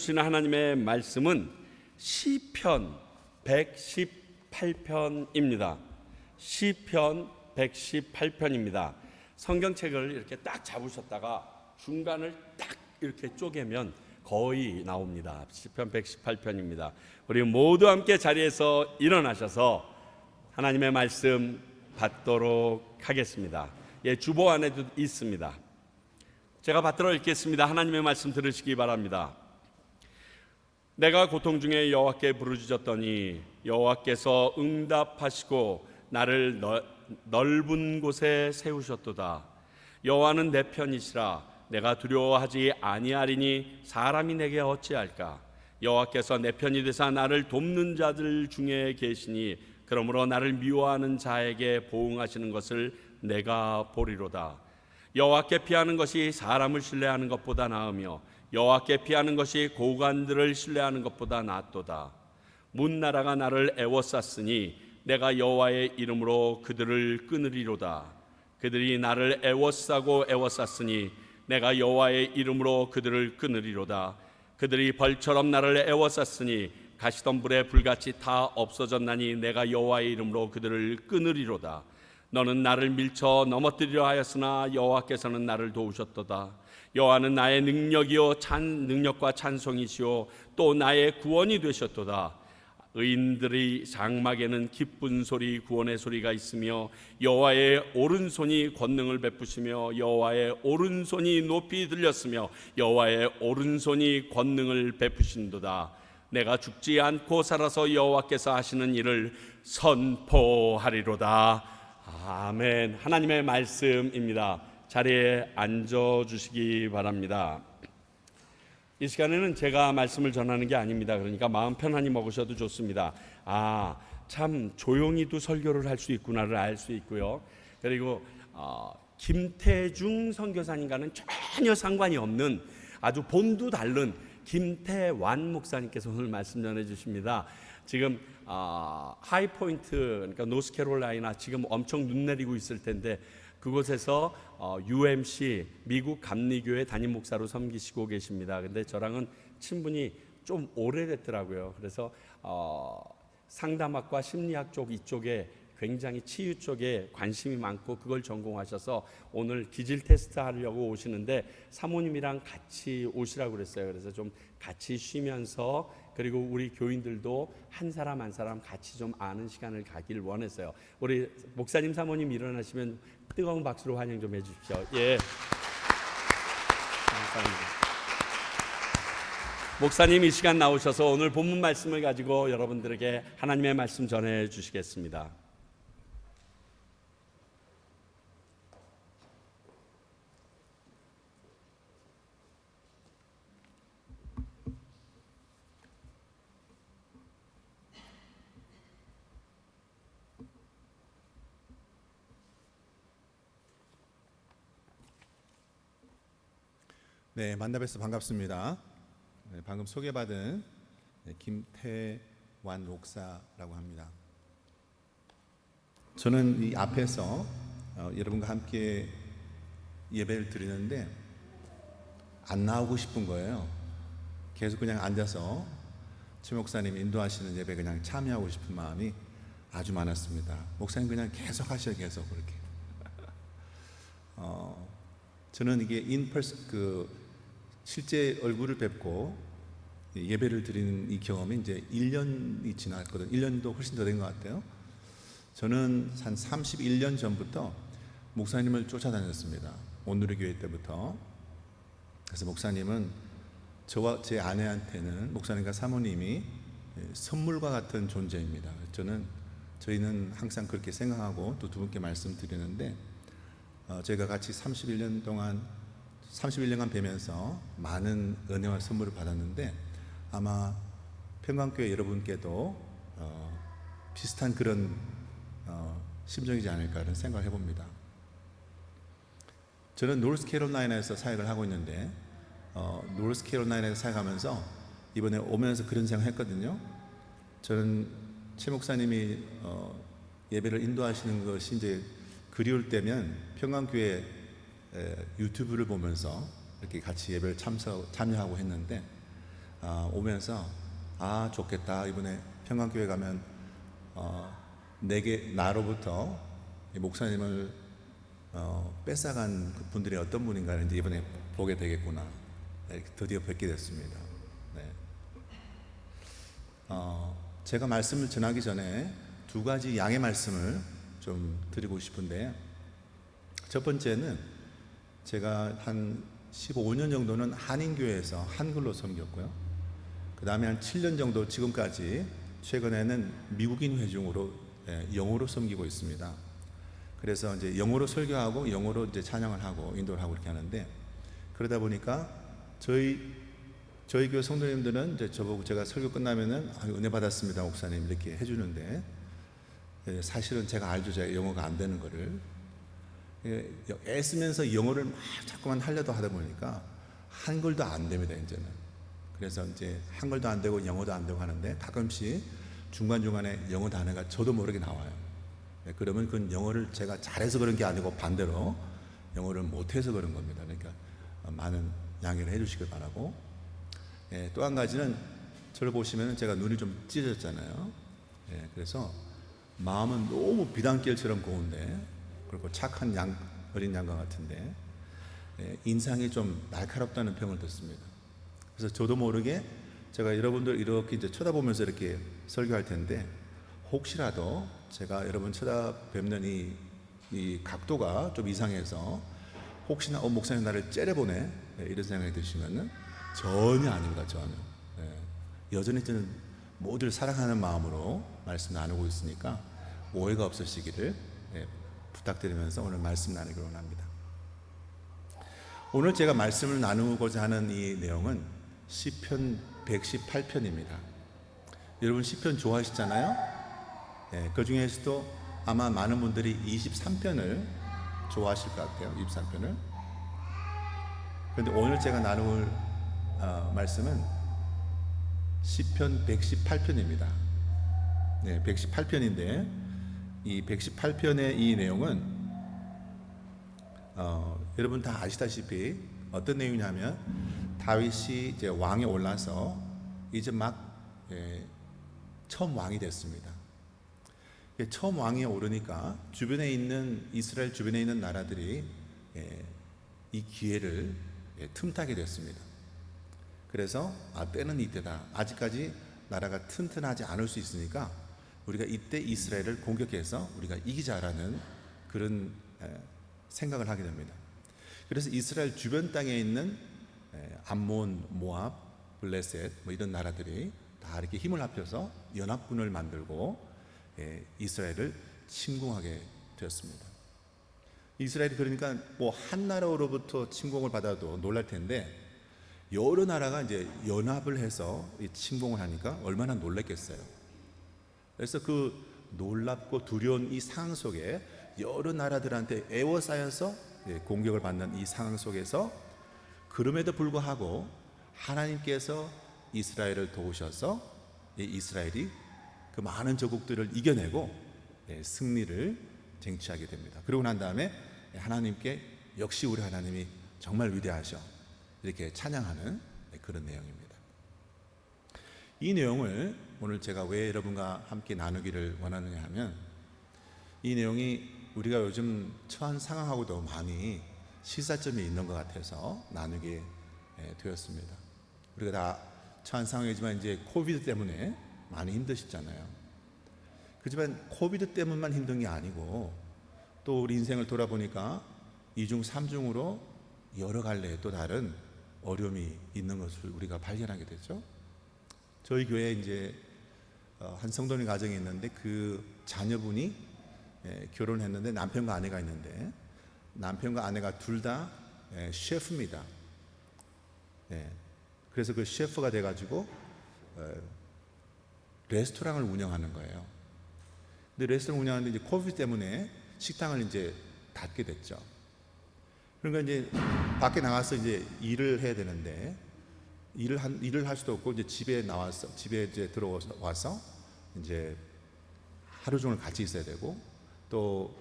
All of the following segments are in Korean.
주시는 하나님의 말씀은 시편 118편입니다. 시편 118편입니다. 성경책을 이렇게 딱 잡으셨다가 중간을 딱 이렇게 쪼개면 거의 나옵니다. 시편 118편입니다. 우리 모두 함께 자리에서 일어나셔서 하나님의 말씀 받도록 하겠습니다. 주보 안에도 있습니다. 제가 받들어 읽겠습니다. 하나님의 말씀 들으시기 바랍니다. 내가 고통 중에 여호와께 부르짖었더니 여호와께서 응답하시고 나를 넓은 곳에 세우셨도다. 여호와는 내 편이시라. 내가 두려워하지 아니하리니 사람이 내게 어찌할까. 여호와께서 내 편이 되사 나를 돕는 자들 중에 계시니 그러므로 나를 미워하는 자에게 보응하시는 것을 내가 보리로다. 여호와께 피하는 것이 사람을 신뢰하는 것보다 나으며 여호와께 피하는 것이 고관들을 신뢰하는 것보다 낫도다. 문나라가 나를 애워쌌으니 내가 여호와의 이름으로 그들을 끊으리로다. 그들이 나를 애워쌌으니 내가 여호와의 이름으로 그들을 끊으리로다. 그들이 벌처럼 나를 애워쌌으니 가시던 불에 불같이 다 없어졌나니 내가 여호와의 이름으로 그들을 끊으리로다. 너는 나를 밀쳐 넘어뜨리려 하였으나 여호와께서는 나를 도우셨도다. 여호와는 나의 능력과 찬송이시오 또 나의 구원이 되셨도다. 의인들의 장막에는 기쁜 소리 구원의 소리가 있으며 여호와의 오른손이 권능을 베푸시며 여호와의 오른손이 높이 들렸으며 여호와의 오른손이 권능을 베푸신도다. 내가 죽지 않고 살아서 여호와께서 하시는 일을 선포하리로다. 아멘. 하나님의 말씀입니다. 자리에 앉아주시기 바랍니다. 이 시간에는 제가 말씀을 전하는 게 아닙니다. 그러니까 마음 편안히 먹으셔도 좋습니다. 참 조용히도 설교를 할 수 있구나를 알 수 있고요. 그리고 김태중 선교사님과는 전혀 상관이 없는 아주 본도 다른 김태완 목사님께서 오늘 말씀 전해 주십니다. 지금 하이포인트, 그러니까 노스캐롤라이나 지금 엄청 눈 내리고 있을 텐데 그곳에서 UMC 미국 감리교회 담임 목사로 섬기시고 계십니다. 근데 저랑은 친분이 좀 오래됐더라고요. 그래서 상담학과 심리학 쪽 이쪽에 굉장히 치유 쪽에 관심이 많고 그걸 전공하셔서 오늘 기질 테스트 하려고 오시는데 사모님이랑 같이 오시라고 그랬어요. 그래서 좀 같이 쉬면서 그리고 우리 교인들도 한 사람 한 사람 같이 좀 아는 시간을 가길 원했어요. 우리 목사님 사모님 일어나시면 뜨거운 박수로 환영 좀 해주십시오. 예. 감사합니다. 목사님 이 시간 나오셔서 오늘 본문 말씀을 가지고 여러분들에게 하나님의 말씀 전해 주시겠습니다. 네, 만나뵈서 반갑습니다. 방금 소개받은 김태완 목사라고 합니다. 저는 이 앞에서 여러분과 함께 예배를 드리는데 안 나오고 싶은 거예요. 계속 그냥 앉아서 최 목사님 인도하시는 예배 그냥 참여하고 싶은 마음이 아주 많았습니다. 목사님 그냥 계속 하셔요, 계속 그렇게. 저는 이게 실제 얼굴을 뵙고 예배를 드리는 이 경험이 이제 1년이 지났거든요. 1년도 훨씬 더 된 것 같아요. 저는 한 31년 전부터 목사님을 쫓아다녔습니다. 온누리교회 때부터. 그래서 목사님은 저와 제 아내한테는 목사님과 사모님이 선물과 같은 존재입니다. 저희는 항상 그렇게 생각하고 또 두 분께 말씀드리는데 저희가 같이 31년간 뵈면서 많은 은혜와 선물을 받았는데 아마 평강교회 여러분께도 비슷한 그런 심정이지 않을까 하는 생각을 해봅니다. 저는 노스캐롤라이나에서 사역을 하고 있는데 노스캐롤라이나에서 사역하면서 이번에 오면서 그런 생각을 했거든요. 저는 최 목사님이 예배를 인도하시는 것이 이제 그리울 때면 평강교회 유튜브를 보면서 이렇게 같이 예배를 참여하고 했는데 오면서 좋겠다. 이번에 평강교회 가면 나로부터 이 목사님을 뺏어간 그 분들이 어떤 분인가를 이제 이번에 보게 되겠구나. 이렇게 드디어 뵙게 됐습니다. 네. 제가 말씀을 전하기 전에 두 가지 양의 말씀을 좀 드리고 싶은데, 첫 번째는 제가 한 15년 정도는 한인교회에서 한글로 섬겼고요. 그 다음에 한 7년 정도 지금까지 최근에는 미국인 회중으로 영어로 섬기고 있습니다. 그래서 이제 영어로 설교하고 영어로 이제 찬양을 하고 인도를 하고 이렇게 하는데, 그러다 보니까 저희 교회 성도님들은 이제 저보고 제가 설교 끝나면은 은혜 받았습니다 목사님 이렇게 해주는데, 사실은 제가 알죠. 제가 영어가 안 되는 거를 애쓰면서 영어를 막 자꾸만 하려고 하다 보니까 한글도 안 됩니다 이제는. 그래서 이제 한글도 안 되고 영어도 안 되고 하는데 가끔씩 중간중간에 영어 단어가 저도 모르게 나와요. 그러면 그건 영어를 제가 잘해서 그런 게 아니고 반대로 영어를 못해서 그런 겁니다. 그러니까 많은 양해를 해주시길 바라고, 또 한 가지는 저를 보시면 제가 눈이 좀 찢어졌잖아요. 그래서 마음은 너무 비단결처럼 고운데, 그리고 착한 어린 양과 같은데 인상이 좀 날카롭다는 평을 듣습니다. 그래서 저도 모르게 제가 여러분들 이렇게 이제 쳐다보면서 이렇게 설교할 텐데, 혹시라도 제가 여러분 쳐다뵙는 이 각도가 좀 이상해서 혹시나 목사님 나를 째려보네 이런 생각이 드시면은 전혀 아닙니다. 전혀. 여전히 저는 모두를 사랑하는 마음으로 말씀 나누고 있으니까 오해가 없으시기를 부탁드리면서 오늘 말씀 나누기로 합니다. 오늘 제가 말씀을 나누고자 하는 이 내용은 시편 118편입니다. 여러분 시편 좋아하시잖아요? 그 중에서도 아마 많은 분들이 23편을 좋아하실 것 같아요. 23편을. 그런데 오늘 제가 나눌 말씀은 시편 118편입니다. 118편인데 이 118편의 이 내용은 여러분 다 아시다시피 어떤 내용이냐면, 다윗이 이제 왕에 올라서 이제 막 처음 왕이 됐습니다. 처음 왕에 오르니까 주변에 있는 이스라엘 주변에 있는 나라들이 이 기회를 틈타게 됐습니다. 그래서 때는 이때다. 아직까지 나라가 튼튼하지 않을 수 있으니까 우리가 이때 이스라엘을 공격해서 우리가 이기자라는 그런 생각을 하게 됩니다. 그래서 이스라엘 주변 땅에 있는 암몬, 모압, 블레셋 이런 나라들이 다 이렇게 힘을 합쳐서 연합군을 만들고 이스라엘을 침공하게 되었습니다. 이스라엘이 그러니까 한 나라로부터 침공을 받아도 놀랄 텐데, 여러 나라가 이제 연합을 해서 침공을 하니까 얼마나 놀랐겠어요. 그래서 그 놀랍고 두려운 이 상황 속에 여러 나라들한테 에워싸여서 공격을 받는 이 상황 속에서, 그럼에도 불구하고 하나님께서 이스라엘을 도우셔서 이스라엘이 그 많은 저국들을 이겨내고 승리를 쟁취하게 됩니다. 그러고 난 다음에 하나님께 역시 우리 하나님이 정말 위대하셔 이렇게 찬양하는 그런 내용입니다. 이 내용을 오늘 제가 왜 여러분과 함께 나누기를 원하느냐 하면, 이 내용이 우리가 요즘 처한 상황하고도 많이 시사점이 있는 것 같아서 나누게 되었습니다. 우리가 다 처한 상황이지만 이제 코비드 때문에 많이 힘드시잖아요. 그렇지만 코비드 때문만 힘든 게 아니고, 또 우리 인생을 돌아보니까 이중 삼중으로 여러 갈래의 또 다른 어려움이 있는 것을 우리가 발견하게 되죠. 저희 교회에 이제 한 성도님 가정이 있는데, 그 자녀분이 결혼했는데 남편과 아내가 있는데, 남편과 아내가 둘 다 셰프입니다. 그래서 그 셰프가 돼가지고 레스토랑을 운영하는 거예요. 근데 레스토랑 운영하는데 이제 코비드 때문에 식당을 이제 닫게 됐죠. 그러니까 이제 밖에 나가서 이제 일을 해야 되는데, 일을 할 수도 없고, 이제 집에 이제 들어와서 이제 하루 종일 같이 있어야 되고, 또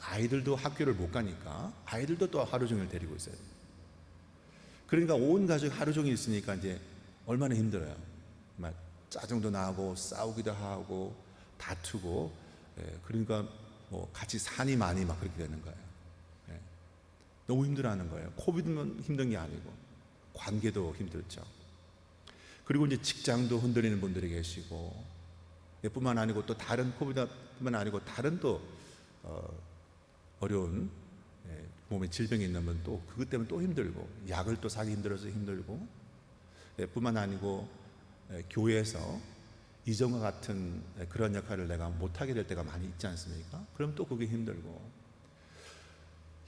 아이들도 학교를 못 가니까 아이들도 또 하루 종일 데리고 있어야 돼요. 그러니까 온 가족이 하루 종일 있으니까 이제 얼마나 힘들어요. 막 짜증도 나고 싸우기도 하고 다투고, 그러니까 뭐 같이 산이 많이 막 그렇게 되는 거예요. 너무 힘들어하는 거예요. 코비드만 힘든 게 아니고 관계도 힘들죠. 그리고 이제 직장도 흔들리는 분들이 계시고, 뿐만 아니고 또 다른 코비드뿐만 아니고 다른 또 어려운 몸에 질병이 있는 분 또 그것 때문에 또 힘들고, 약을 또 사기 힘들어서 힘들고, 뿐만 아니고 교회에서 이전과 같은 그런 역할을 내가 못하게 될 때가 많이 있지 않습니까? 그럼 또 그게 힘들고,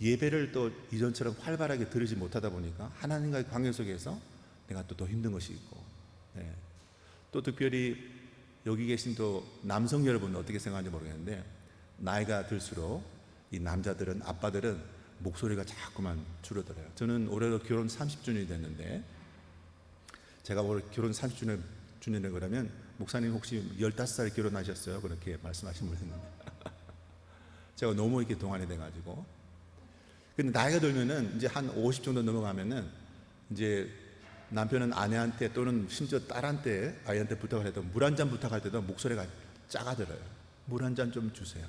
예배를 또 이전처럼 활발하게 드리지 못하다 보니까 하나님과의 관계 속에서 내가 또 더 힘든 것이 있고, 또 특별히 여기 계신 또 남성 여러분은 어떻게 생각하는지 모르겠는데, 나이가 들수록 이 남자들은, 아빠들은 목소리가 자꾸만 줄어들어요. 저는 올해로 결혼 30주년이 됐는데, 제가 올해 결혼 30주년을 그러면 목사님 혹시 15살 결혼하셨어요? 그렇게 말씀하신 분이 있는데 제가 너무 이렇게 동안이 돼가지고, 근데 나이가 들면은 이제 한 50 정도 넘어가면은 이제 남편은 아내한테 또는 심지어 딸한테, 아이한테 부탁을 해도, 물 한 잔 부탁할 때도 목소리가 작아들어요. 물 한 잔 좀 주세요.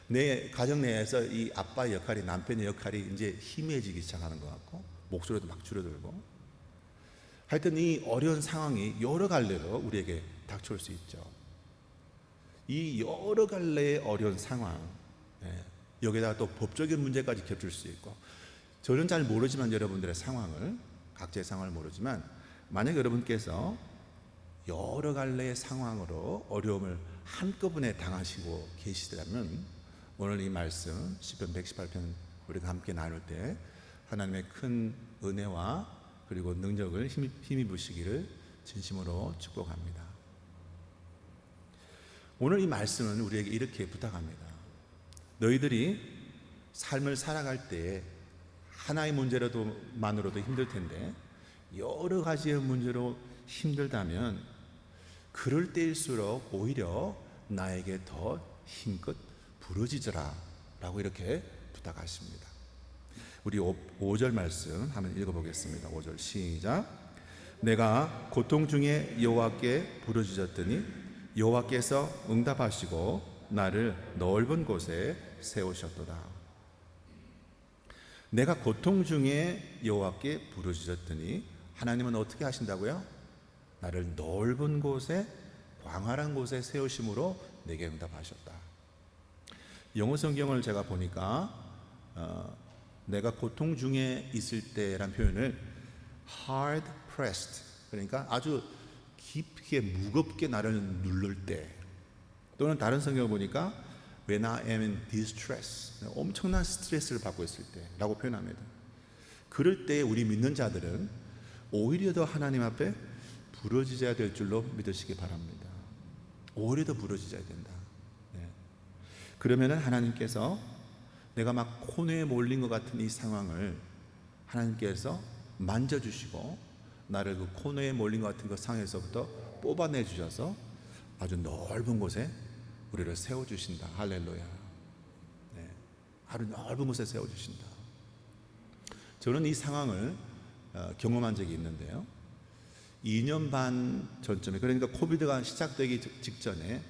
내 가정 내에서 이 아빠의 역할이, 남편의 역할이 이제 희미해지기 시작하는 것 같고, 목소리도 막 줄어들고, 하여튼 이 어려운 상황이 여러 갈래로 우리에게 닥쳐올 수 있죠. 이 여러 갈래의 어려운 상황, 여기다가 또 법적인 문제까지 겹칠 수 있고, 저는 잘 모르지만 여러분들의 상황을, 각자의 상황을 모르지만, 만약 여러분께서 여러 갈래의 상황으로 어려움을 한꺼번에 당하시고 계시더라면, 오늘 이 말씀 시편 118편 우리가 함께 나눌 때 하나님의 큰 은혜와 그리고 능력을 힘입으시기를 진심으로 축복합니다. 오늘 이 말씀은 우리에게 이렇게 부탁합니다. 너희들이 삶을 살아갈 때 하나의 문제로만으로도 힘들 텐데, 여러 가지의 문제로 힘들다면 그럴 때일수록 오히려 나에게 더 힘껏 부르짖으라 라고 이렇게 부탁하십니다. 우리 5절 말씀 한번 읽어보겠습니다. 5절 시작. 내가 고통 중에 여호와께 부르짖었더니 여호와께서 응답하시고 나를 넓은 곳에 세우셨도다. 내가 고통 중에 여호와께 부르짖었더니, 하나님은 어떻게 하신다고요? 나를 넓은 곳에, 광활한 곳에 세우심으로 내게 응답하셨다. 영어 성경을 제가 보니까 내가 고통 중에 있을 때란 표현을 hard pressed, 그러니까 아주 깊게 무겁게 나를 누를 때, 또는 다른 성경을 보니까 when I am in distress, 엄청난 스트레스를 받고 있을 때라고 표현합니다. 그럴 때 우리 믿는 자들은 오히려 더 하나님 앞에 부르짖어야 될 줄로 믿으시기 바랍니다. 오히려 더 부르짖어야 된다. 그러면은 하나님께서 내가 막 코너에 몰린 것 같은 이 상황을 하나님께서 만져주시고, 나를 그 코너에 몰린 것 같은 그 상황에서부터 뽑아내 주셔서 아주 넓은 곳에 우리를 세워주신다. 할렐루야. 아주 넓은 곳에 세워주신다. 저는 이 상황을 경험한 적이 있는데요, 2년 반 전쯤에, 그러니까 코비드가 시작되기 직전에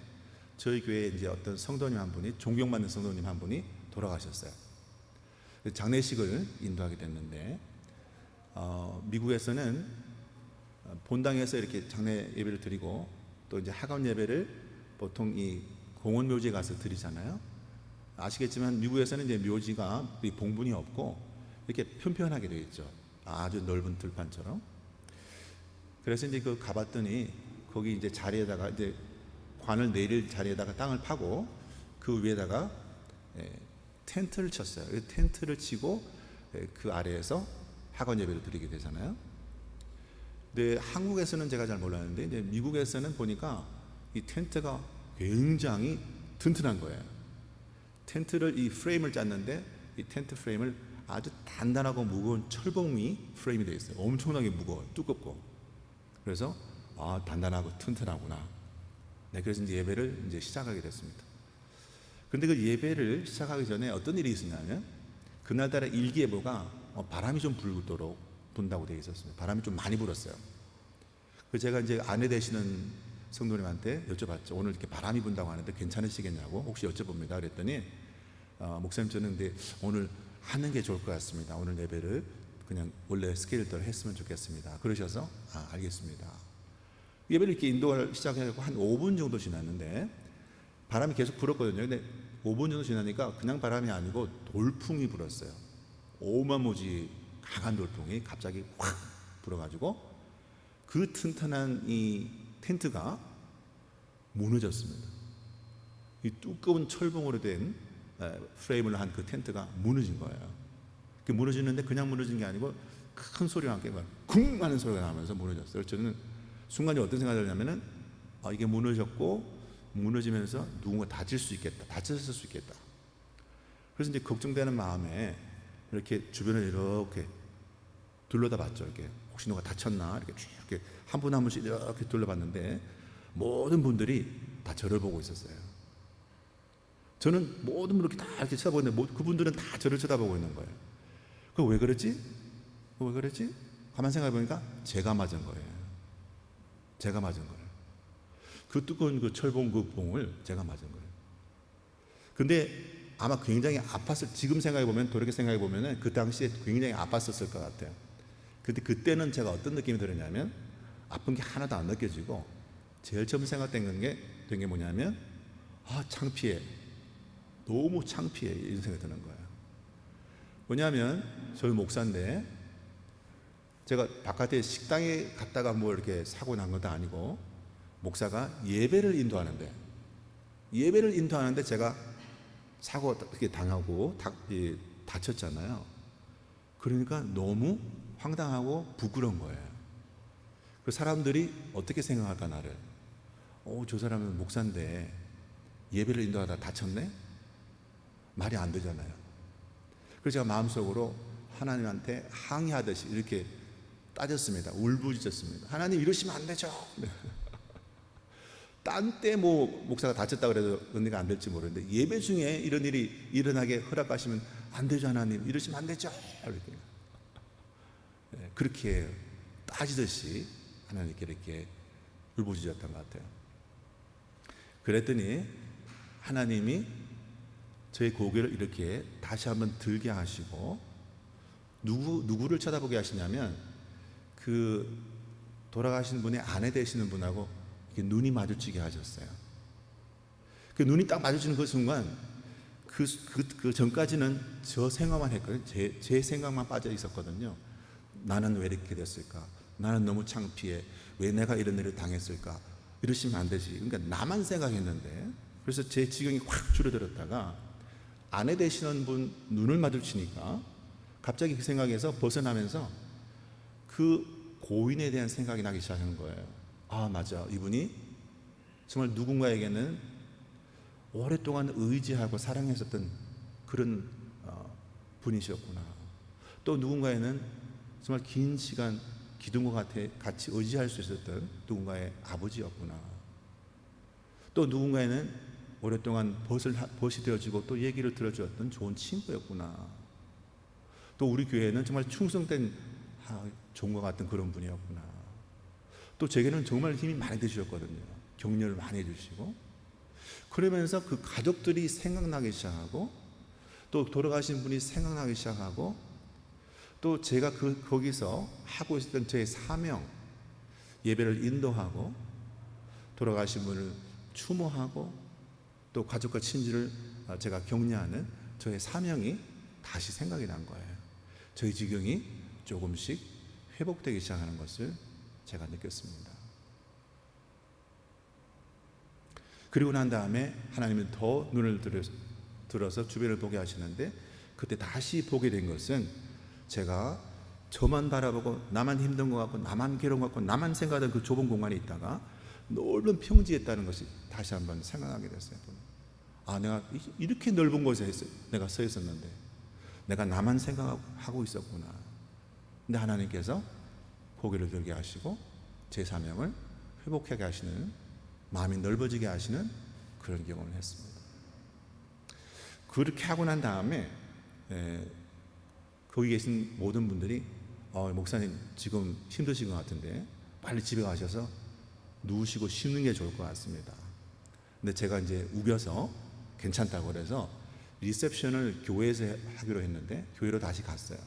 저희 교회에 이제 어떤 성도님 한 분이, 존경받는 성도님 한 분이 돌아가셨어요. 장례식을 인도하게 됐는데, 미국에서는 본당에서 이렇게 장례 예배를 드리고, 또 이제 하간 예배를 보통 이 공원 묘지에 가서 드리잖아요. 아시겠지만 미국에서는 이제 묘지가 봉분이 없고 이렇게 편편하게 되어 있죠. 아주 넓은 들판처럼. 그래서 이제 그 가봤더니 거기 이제 자리에다가 이제 관을 내릴 자리에다가 땅을 파고 그 위에다가 텐트를 쳤어요. 텐트를 치고 그 아래에서 학원 예배를 드리게 되잖아요. 근데 한국에서는 제가 잘 몰랐는데, 이제 미국에서는 보니까 이 텐트가 굉장히 튼튼한 거예요. 텐트를, 이 프레임을 짰는데 이 텐트 프레임을 아주 단단하고 무거운 철봉이 프레임이 되어 있어요. 엄청나게 무거워요. 두껍고. 그래서 단단하고 튼튼하구나. 그래서 이제 예배를 이제 시작하게 됐습니다. 그런데 그 예배를 시작하기 전에 어떤 일이 있었냐면, 그날따라 일기예보가 바람이 좀 불도록 분다고 되어 있었습니다. 바람이 좀 많이 불었어요. 그 제가 이제 아내 되시는 성도님한테 여쭤봤죠. 오늘 이렇게 바람이 분다고 하는데 괜찮으시겠냐고 혹시 여쭤봅니다. 그랬더니 목사님 저는 근데 오늘 하는 게 좋을 것 같습니다. 오늘 예배를 그냥 원래 스케일대로 했으면 좋겠습니다. 그러셔서 알겠습니다. 예배를 이렇게 인도를 시작해서 한 5분 정도 지났는데 바람이 계속 불었거든요. 근데 5분 정도 지나니까 그냥 바람이 아니고 돌풍이 불었어요. 오만무지 강한 돌풍이 갑자기 확 불어가지고 그 튼튼한 이 텐트가 무너졌습니다. 이 두꺼운 철봉으로 된 프레임을 한 그 텐트가 무너진 거예요. 그 무너지는데 그냥 무너진 게 아니고 큰 소리와 함께 쿵 하는 소리가 나면서 무너졌어요. 저는 순간에 어떤 생각이 들냐면은 이게 무너졌고 무너지면서 누군가 다칠 수 있겠다, 다쳤을 수 있겠다. 그래서 이제 걱정되는 마음에 이렇게 주변을 이렇게 둘러다봤죠. 이렇게 혹시 누가 다쳤나 이렇게 한 분 한 분씩 이렇게 둘러봤는데 모든 분들이 다 저를 보고 있었어요. 저는 모든 분들 다 이렇게 쳐다보는데 그분들은 다 저를 쳐다보고 있는 거예요. 그 왜 그랬지? 왜 그랬지? 가만 생각해 보니까 제가 맞은 거예요. 제가 맞은 거예요. 그 두꺼운 그 철봉 그 봉을 제가 맞은 거예요. 근데 아마 굉장히 아팠을, 지금 생각해 보면, 돌이켜 생각해 보면은 그 당시에 굉장히 아팠었을 것 같아요. 근데 그때는 제가 어떤 느낌이 들었냐면 아픈 게 하나도 안 느껴지고 제일 처음 생각된 게 뭐냐면 창피해. 너무 창피해. 이런 생각이 드는 거예요. 뭐냐면 저희 목사인데 제가 바깥에 식당에 갔다가 뭐 이렇게 사고 난 것도 아니고 목사가 예배를 인도하는데 제가 사고 이렇게 당하고 다쳤잖아요. 그러니까 너무 황당하고 부끄러운 거예요. 그 사람들이 어떻게 생각할까 나를. 저 사람은 목사인데 예배를 인도하다 다쳤네? 말이 안 되잖아요. 그래서 제가 마음속으로 하나님한테 항의하듯이 이렇게 따졌습니다. 울부짖었습니다. 하나님 이러시면 안 되죠. 딴 때 목사가 다쳤다고 해도 은혜가 안 될지 모르는데 예배 중에 이런 일이 일어나게 허락하시면 안 되죠. 하나님 이러시면 안 되죠. 이렇게. 그렇게 따지듯이 하나님께 이렇게 울부짖었던 것 같아요. 그랬더니 하나님이 저의 고개를 이렇게 다시 한번 들게 하시고 누구를 쳐다보게 하시냐면 그 돌아가신 분의 아내 되시는 분하고 이렇게 눈이 마주치게 하셨어요. 그 눈이 딱 마주치는 그 순간 그 전까지는 저 생각만 했거든요. 제 생각만 빠져 있었거든요. 나는 왜 이렇게 됐을까? 나는 너무 창피해. 왜 내가 이런 일을 당했을까? 이러시면 안 되지. 그러니까 나만 생각했는데 그래서 제 지경이 확 줄어들었다가 아내 되시는 분 눈을 마주치니까 갑자기 그 생각에서 벗어나면서 그 고인에 대한 생각이 나기 시작하는 거예요. 맞아. 이분이 정말 누군가에게는 오랫동안 의지하고 사랑했었던 그런 분이셨구나. 또 누군가에는 정말 긴 시간 기둥과 같이 의지할 수 있었던 누군가의 아버지였구나. 또 누군가에는 오랫동안 벗이 되어주고 또 얘기를 들어주었던 좋은 친구였구나. 또 우리 교회에는 정말 충성된 종과 같은 그런 분이었구나. 또 제게는 정말 힘이 많이 되셨거든요. 격려를 많이 해주시고. 그러면서 그 가족들이 생각나기 시작하고 또 돌아가신 분이 생각나기 시작하고 또 제가 거기서 하고 있었던 제 사명, 예배를 인도하고 돌아가신 분을 추모하고 또 가족과 친지를 제가 격려하는 저의 사명이 다시 생각이 난 거예요. 저희 지경이 조금씩 회복되기 시작하는 것을 제가 느꼈습니다. 그리고 난 다음에 하나님은 더 눈을 들어서 주변을 보게 하시는데 그때 다시 보게 된 것은 제가 저만 바라보고 나만 힘든 것 같고 나만 괴로운 것 같고 나만 생각하던 그 좁은 공간에 있다가 넓은 평지에 있다는 것이 다시 한번 생각하게 됐어요. 내가 이렇게 넓은 곳에 내가 서 있었는데 내가 나만 생각하고 있었구나. 근데 하나님께서 고개를 들게 하시고 제 사명을 회복하게 하시는, 마음이 넓어지게 하시는 그런 경험을 했습니다. 그렇게 하고 난 다음에 거기 계신 모든 분들이 목사님 지금 힘드신 것 같은데 빨리 집에 가셔서 누우시고 쉬는 게 좋을 것 같습니다. 근데 제가 이제 우겨서 괜찮다고 그래서 리셉션을 교회에서 하기로 했는데 교회로 다시 갔어요.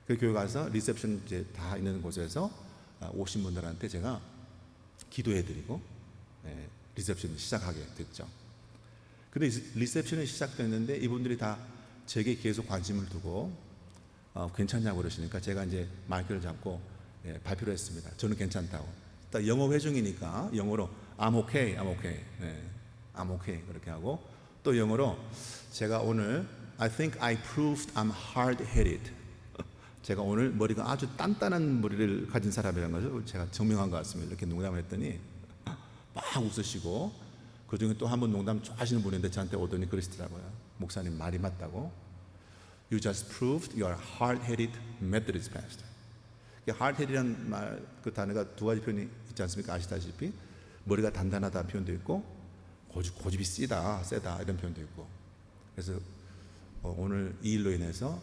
그 교회 가서 리셉션 이제 다 있는 곳에서 오신 분들한테 제가 기도해드리고 리셉션을 시작하게 됐죠. 근데 리셉션이 시작됐는데 이분들이 다 제게 계속 관심을 두고 괜찮냐고 그러시니까 제가 이제 마이크를 잡고 발표를 했습니다. 저는 괜찮다고. 딱 영어 회중이니까 영어로 I'm okay, I'm okay, I'm okay 그렇게 하고 또 영어로 제가 오늘 I think I proved I'm hard-headed. 제가 오늘 머리가 아주 단단한 머리를 가진 사람이라는 것을 제가 증명한 것 같습니다. 이렇게 농담을 했더니 막 웃으시고 그중에 또 한 번 농담 좋아하시는 분인데 저한테 오더니 그러시더라고요. 목사님 말이 맞다고. You just proved you are hard-headed Methodist pastor. hard-headed이라는 말, 그 단어가 두 가지 표현이 있지 않습니까? 아시다시피 머리가 단단하다 표현도 있고 고집이 세다 이런 표현도 있고. 그래서 오늘 이 일로 인해서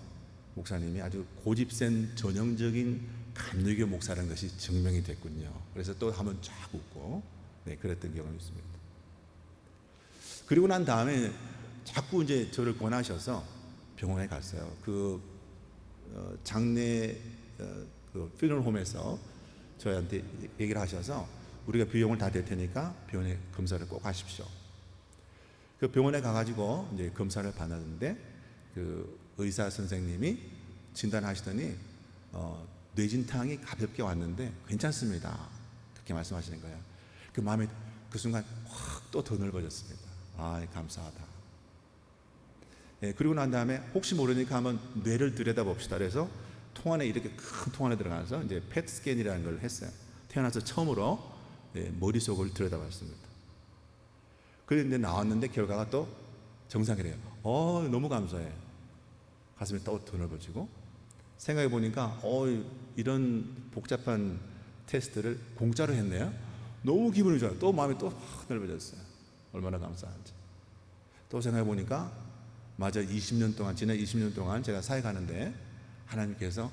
목사님이 아주 고집센 전형적인 감리교 목사라는 것이 증명이 됐군요. 그래서 또 한번 쫙 웃고 그랬던 경험이 있습니다. 그리고 난 다음에 자꾸 이제 저를 권하셔서 병원에 갔어요. 그 장례 그 피너럴홈에서 저희한테 얘기를 하셔서 우리가 비용을 다 댈 테니까 병원에 검사를 꼭 하십시오. 그 병원에 가가지고 이제 검사를 받았는데 그 의사 선생님이 진단하시더니 뇌진탕이 가볍게 왔는데 괜찮습니다. 그렇게 말씀하시는 거예요. 그 마음이 그 순간 확 또 더 넓어졌습니다. 감사하다. 그리고 난 다음에 혹시 모르니까 한번 뇌를 들여다봅시다. 그래서 통 안에 이렇게 큰 통 안에 들어가서 이제 펫 스캔이라는 걸 했어요. 태어나서 처음으로 머릿속을 들여다봤습니다. 그런데 나왔는데 결과가 또 정상이래요. 너무 감사해. 가슴이 또 더 넓어지고 생각해 보니까 이런 복잡한 테스트를 공짜로 했네요. 너무 기분이 좋아요. 또 마음이 또 확 넓어졌어요. 얼마나 감사한지. 또 생각해 보니까 맞아, 지난 20년 동안 제가 사회 가는데 하나님께서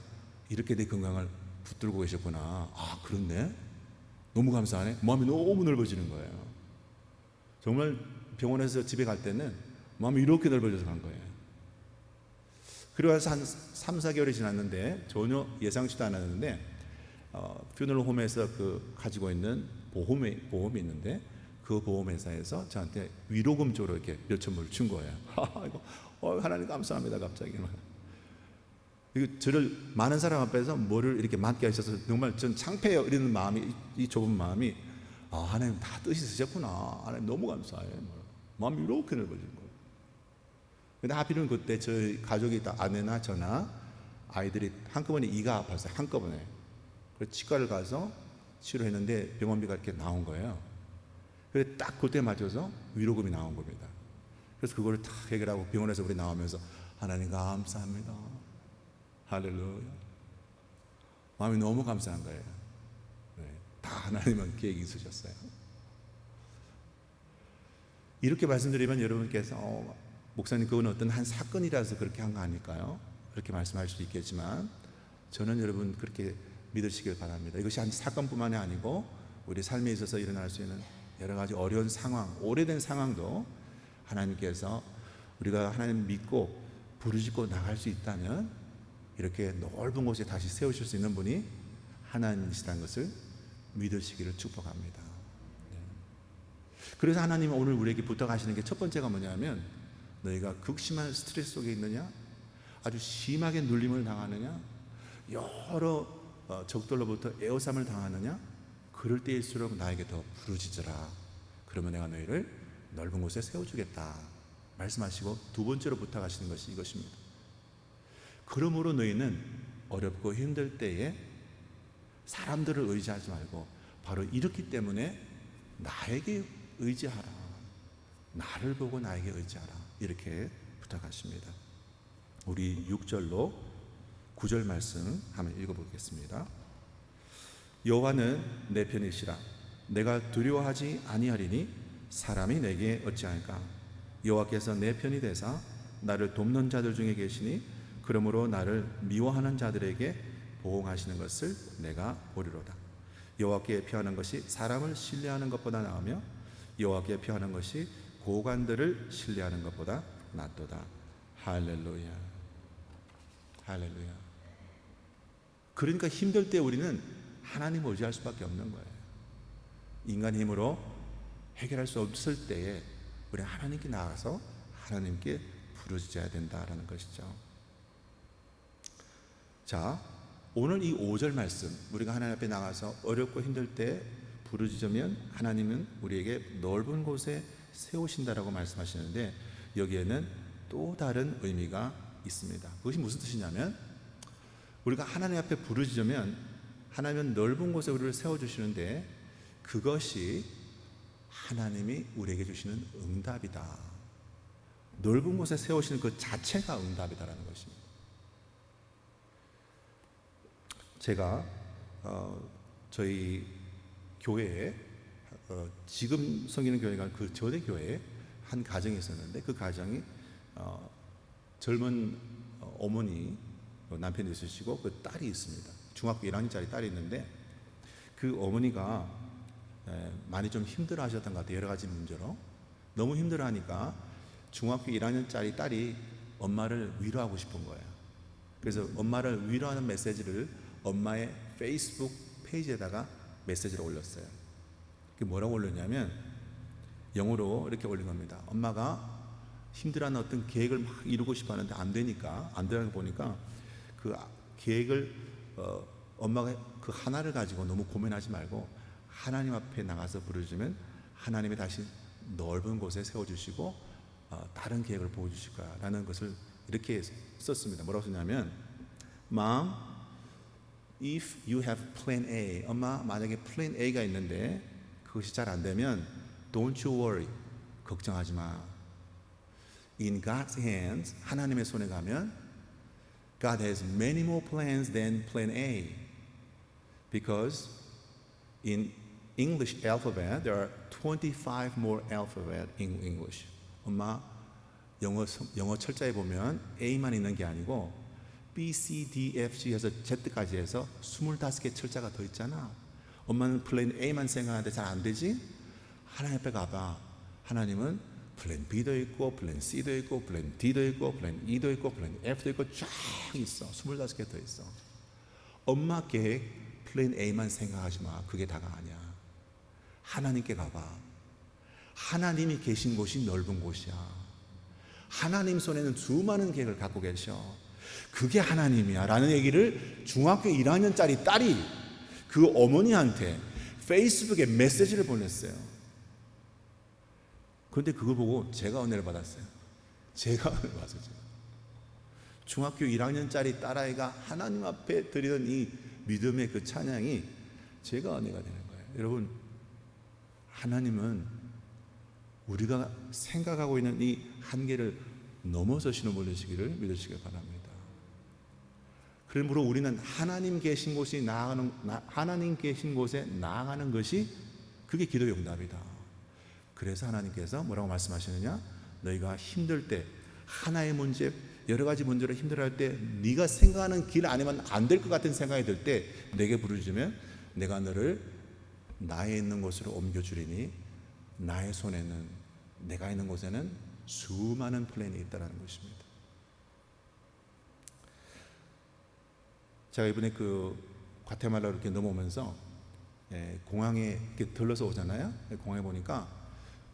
이렇게 내 건강을 붙들고 계셨구나. 그렇네. 너무 감사하네. 마음이 너무 넓어지는 거예요. 정말 병원에서 집에 갈 때는 마음이 이렇게 넓어져서 간 거예요. 그리고 나서 한 3, 4개월이 지났는데 전혀 예상치도 않았는데 퓨너럴 홈에서 그 가지고 있는 보험이 있는데 그 보험회사에서 저한테 위로금 쪽으로 이렇게 몇천 불을 준 거예요. 하나님 감사합니다. 갑자기 이거 저를 많은 사람 앞에서 뭐를 이렇게 맡게 하셔서 정말 전 창피해요. 이런 마음이, 이 좁은 마음이 하나님 다 뜻이 있으셨구나. 하나님 너무 감사해. 마음이 이렇게 넓어진 거예요. 근데 하필이면 그때 저희 가족이 아내나 저나 아이들이 한꺼번에 이가 아팠어요. 한꺼번에. 그래서 치과를 가서 치료했는데 병원비가 이렇게 나온 거예요. 그래서 딱 그때 맞춰서 위로금이 나온 겁니다. 그래서 그거를 딱 해결하고 병원에서 우리 나오면서 하나님 감사합니다. 할렐루야. 마음이 너무 감사한 거예요. 다 하나님은 계획이 있으셨어요. 이렇게 말씀드리면 여러분께서 목사님 그건 어떤 한 사건이라서 그렇게 한 거 아닐까요? 그렇게 말씀할 수도 있겠지만 저는 여러분 그렇게 믿으시길 바랍니다. 이것이 한 사건뿐만이 아니고 우리 삶에 있어서 일어날 수 있는 여러 가지 어려운 상황, 오래된 상황도 하나님께서 우리가 하나님 믿고 부르짖고 나갈 수 있다면 이렇게 넓은 곳에 다시 세우실 수 있는 분이 하나님이시다는 것을 믿으시기를 축복합니다. 그래서 하나님은 오늘 우리에게 부탁하시는 게 첫 번째가 뭐냐면 너희가 극심한 스트레스 속에 있느냐? 아주 심하게 눌림을 당하느냐? 여러 적들로부터 애워쌈을 당하느냐? 그럴 때일수록 나에게 더 부르짖으라. 그러면 내가 너희를 넓은 곳에 세워주겠다 말씀하시고 두 번째로 부탁하시는 것이 이것입니다. 그러므로 너희는 어렵고 힘들 때에 사람들을 의지하지 말고 바로 이렇기 때문에 나에게 의지하라. 나를 보고 나에게 의지하라. 이렇게 부탁하십니다. 우리 6절로 9절 말씀 한번 읽어보겠습니다. 여호와는 내 편이시라. 내가 두려워하지 아니하리니 사람이 내게 어찌할까. 여호와께서 내 편이 되사 나를 돕는 자들 중에 계시니 그러므로 나를 미워하는 자들에게 보응하시는 것을 내가 보리로다. 여호와께 피하는 것이 사람을 신뢰하는 것보다 나으며 여호와께 피하는 것이 고관들을 신뢰하는 것보다 낫도다. 할렐루야. 할렐루야. 그러니까 힘들 때 우리는 하나님을 의지할 수밖에 없는 거예요. 인간 힘으로 해결할 수 없을 때에 우리 하나님께 나가서 하나님께 부르짖어야 된다라는 것이죠. 자, 오늘 이 5절 말씀, 우리가 하나님 앞에 나가서 어렵고 힘들 때 부르짖으면 하나님은 우리에게 넓은 곳에 세우신다라고 말씀하시는데, 여기에는 또 다른 의미가 있습니다. 그것이 무슨 뜻이냐면, 우리가 하나님 앞에 부르짖으면 하나님은 넓은 곳에 우리를 세워주시는데, 그것이 하나님이 우리에게 주시는 응답이다. 넓은 곳에 세우시는 그 자체가 응답이다라는 것입니다. 제가 저희 교회에 지금 섬기는 교회가 그 전에 교회에 한 가정이 있었는데, 그 가정이 젊은 어머니 남편이 있으시고 그 딸이 있습니다. 중학교 1학년짜리 딸이 있는데, 그 어머니가 많이 좀 힘들어 하셨던 것 같아요. 여러 가지 문제로 너무 힘들어 하니까 중학교 1학년짜리 딸이 엄마를 위로하고 싶은 거예요. 그래서 엄마를 위로하는 메시지를 엄마의 페이스북 페이지에다가 메시지를 올렸어요. 그게 뭐라고 올렸냐면, 영어로 이렇게 올린 겁니다. 엄마가 힘들어하는 어떤 계획을 막 이루고 싶어 하는데 안 되니까, 안 되는 거 보니까 그 계획을 엄마가 그 하나를 가지고 너무 고민하지 말고 하나님 앞에 나가서 부르짖으면 하나님이 다시 넓은 곳에 세워주시고 다른 계획을 보여주실 거야 라는 것을 이렇게 썼습니다. 뭐라고 썼냐면, Mom, if you have plan A, 엄마 만약에 plan A가 있는데 그것이 잘 안 되면 don't you worry, 걱정하지 마. In God's hands, 하나님의 손에 가면 God has many more plans than plan A, because in English alphabet there are 25 more alphabet in English. 엄마, 영어 철자에 보면 A만 있는 게 아니고 B, C, D, F, G 해서 Z까지 해서 25개 철자가 더 있잖아. 엄마는 플랜 A만 생각하는데 잘 안 되지? 하나님 앞에 가봐. 하나님은 플랜 B도 있고 플랜 C도 있고 플랜 D도 있고 플랜 E도 있고 플랜 F도 있고 쫙 있어. 25개 더 있어. 엄마 계획 플랜 A만 생각하지 마. 그게 다가 아니야. 하나님께 가봐. 하나님이 계신 곳이 넓은 곳이야. 하나님 손에는 수많은 계획을 갖고 계셔. 그게 하나님이야 라는 얘기를 중학교 1학년짜리 딸이 그 어머니한테 페이스북에 메시지를 보냈어요. 그런데 그걸 보고 제가 은혜를 받았어요. 제가 은혜를 받았어요. 중학교 1학년짜리 딸아이가 하나님 앞에 드리던 이 믿음의 그 찬양이 제가 은혜가 되는 거예요. 여러분, 하나님은 우리가 생각하고 있는 이 한계를 넘어서시는 분이시기를 믿으시길 바랍니다. 그러므로 우리는 하나님 계신 곳에 나아가는 것이 그게 기도의 응답이다. 그래서 하나님께서 뭐라고 말씀하시느냐? 너희가 힘들 때, 하나의 문제, 여러 가지 문제로 힘들어할 때, 네가 생각하는 길 아니면 안 될 것 같은 생각이 들 때 내게 부르짖으면 내가 너를 나에 있는 곳으로 옮겨주리니 나의 손에는, 내가 있는 곳에는 수많은 플랜이 있다는 것입니다. 제가 이번에 그 과테말라로 이렇게 넘어오면서 공항에 이렇게 들러서 오잖아요. 공항에 보니까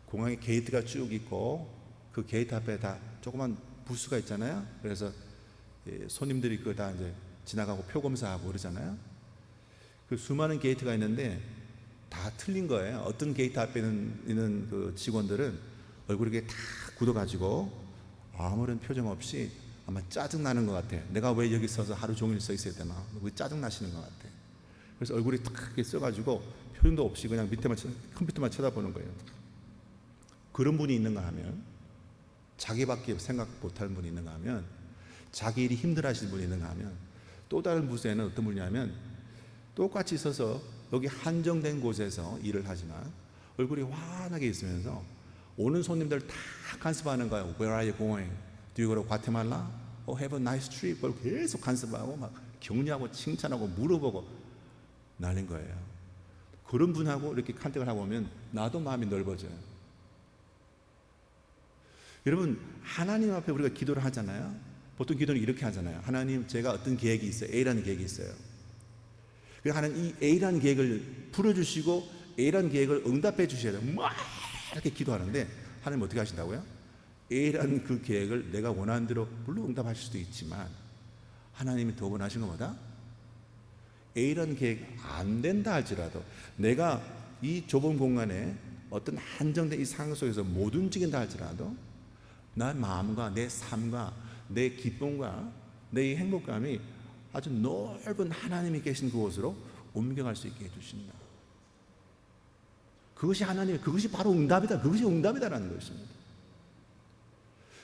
공항에 게이트가 쭉 있고 그 게이트 앞에 다 조그만 부스가 있잖아요. 그래서 손님들이 그거 다 이제 지나가고 표 검사하고 그러잖아요. 그 수많은 게이트가 있는데 다 틀린 거예요. 어떤 게이트 앞에 있는 그 직원들은 얼굴이 이렇게 다 굳어가지고 아무런 표정 없이 아마 짜증 나는 것 같아. 내가 왜 여기 서서 하루 종일 서 있어야 되나? 짜증 나시는 것 같아. 그래서 얼굴이 탁 이렇게 써가지고 표정도 없이 그냥 밑에만 컴퓨터만 쳐다보는 거예요. 그런 분이 있는가 하면, 자기밖에 생각 못하는 분이 있는가 하면, 자기 일이 힘들어하시는 분이 있는가 하면, 또 다른 부서에는 어떤 분이냐면 똑같이 서서 여기 한정된 곳에서 일을 하지만 얼굴이 환하게 있으면서 오는 손님들 다 간섭하는 거예요. Where are you going? Do you go to Guatemala? Oh, have a nice trip. 계속 간섭하고 막 격려하고 칭찬하고 물어보고 나는 거예요. 그런 분하고 이렇게 컨택을 하고 오면 나도 마음이 넓어져요. 여러분, 하나님 앞에 우리가 기도를 하잖아요. 보통 기도는 이렇게 하잖아요. 하나님, 제가 어떤 계획이 있어요. A라는 계획이 있어요. 그래서 하나님, 이 A라는 계획을 풀어주시고 A라는 계획을 응답해 주셔야 돼요. 막 이렇게 기도하는데 하나님 어떻게 하신다고요? A라는 그 계획을 내가 원하는 대로 물론 응답하실 수도 있지만 하나님이 더 원하신 것보다 A라는 계획 안 된다 할지라도 내가 이 좁은 공간에 어떤 한정된 이 상황 속에서 못 움직인다 할지라도 내 마음과 내 삶과 내 기쁨과 내 행복감이 아주 넓은 하나님이 계신 그곳으로 옮겨갈 수 있게 해주신다. 그것이 하나님, 그것이 바로 응답이다. 그것이 응답이다라는 것입니다.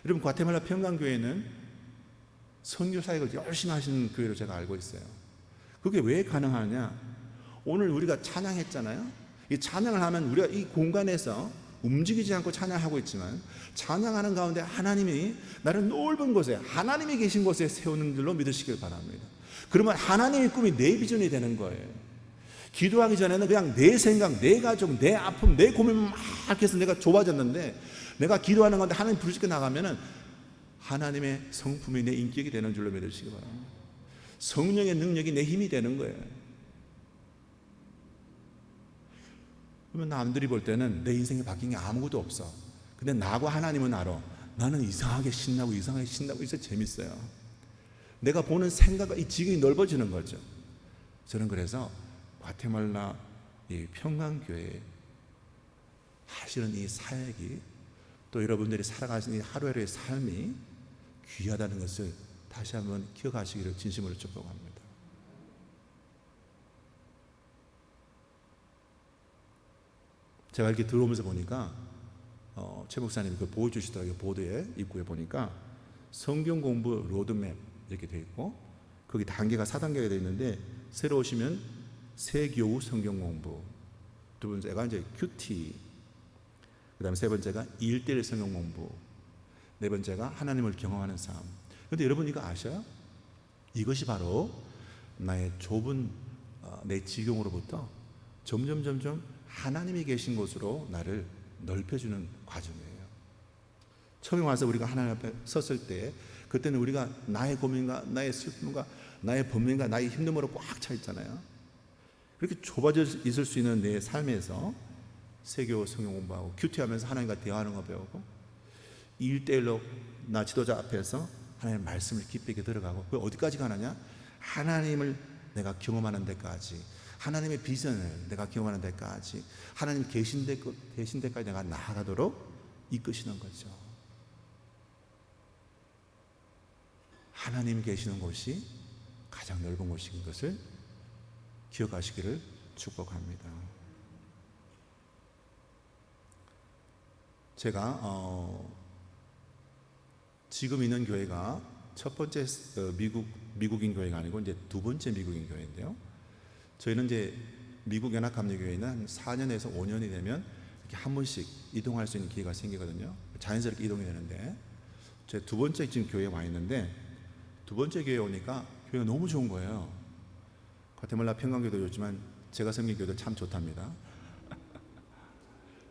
여러분, 과테말라 평강교회는 선교 사역을 열심히 하시는 교회로 제가 알고 있어요. 그게 왜 가능하냐? 오늘 우리가 찬양했잖아요. 이 찬양을 하면 우리가 이 공간에서 움직이지 않고 찬양하고 있지만 찬양하는 가운데 하나님이 나를 넓은 곳에 하나님이 계신 곳에 세우는 줄로 믿으시길 바랍니다. 그러면 하나님의 꿈이 내 비전이 되는 거예요. 기도하기 전에는 그냥 내 생각, 내 가족, 내 아픔, 내 고민만 막 해서 내가 좁아졌는데 내가 기도하는 가운데 하나님 부르시고 나가면은 하나님의 성품이 내 인격이 되는 줄로 믿으시기 바랍니다. 성령의 능력이 내 힘이 되는 거예요. 그러면 남들이 볼 때는 내 인생에 바뀐 게 아무것도 없어. 근데 나하고 하나님은 알아. 나는 이상하게 신나고 있어 재밌어요. 내가 보는 생각과 이 지경이 넓어지는 거죠. 저는 그래서 과테말라 이 평강교회 하시는 이 사역이 또 여러분들이 살아가시는 이 하루하루의 삶이 귀하다는 것을 다시 한번 기억하시기를 진심으로 축복합니다. 제가 이렇게 들어오면서 보니까 최 목사님이 그 보여주시더라고요. 보도에 입구에 보니까 성경 공부 로드맵 이렇게 되어 있고 거기 단계가 4단계가 되어 있는데 새로 오시면 세교우 성경 공부, 두 번째가 이제 큐티, 그 다음에 세 번째가 1:1 성경 공부, 네 번째가 하나님을 경험하는 삶. 그런데 여러분 이거 아셔요? 이것이 바로 나의 좁은 내 지경으로부터 점점 하나님이 계신 곳으로 나를 넓혀주는 과정이에요. 처음에 와서 우리가 하나님 앞에 섰을 때 그때는 우리가 나의 고민과 나의 슬픔과 나의 범민과 나의 힘듦으로 꽉 차 있잖아요. 그렇게 좁아져 있을 수 있는 내 삶에서 세교 성경 공부하고 큐티하면서 하나님과 대화하는 거 배우고 1:1로 나 지도자 앞에서 하나님의 말씀을 깊이 있게 들어가고 그 어디까지 가느냐? 하나님을 내가 경험하는 데까지, 하나님의 비전을 내가 경험하는 데까지, 하나님 계신 데까지 내가 나아가도록 이끄시는 거죠. 하나님이 계시는 곳이 가장 넓은 곳인 것을 기억하시기를 축복합니다. 제가 지금 있는 교회가 첫 번째 미국인 교회가 아니고 이제 두 번째 미국인 교회인데요. 저희는 이제 미국 연합감리교회는 한 4년에서 5년이 되면 이렇게 한 번씩 이동할 수 있는 기회가 생기거든요. 자연스럽게 이동이 되는데 제 두 번째 지금 교회에 와 있는데 두 번째 교회에 오니까 교회가 너무 좋은 거예요. 과테말라 평강교도 좋지만 제가 섬긴 교회도 참 좋답니다.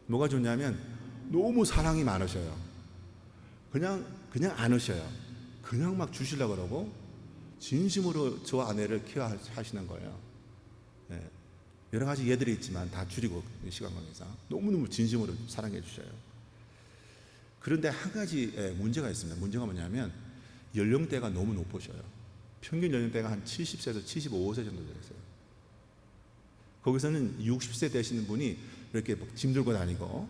뭐가 좋냐면 너무 사랑이 많으셔요. 그냥 안 오셔요. 그냥 막 주시려고 그러고 진심으로 저 아내를 케어하시는 거예요. 네. 여러 가지 예들이 있지만 다 줄이고 시간 관계상 너무너무 진심으로 사랑해 주셔요. 그런데 한 가지 문제가 있습니다. 문제가 뭐냐면 연령대가 너무 높으셔요. 평균 연령대가 한 70세에서 75세 정도 되세요. 거기서는 60세 되시는 분이 이렇게 짐 들고 다니고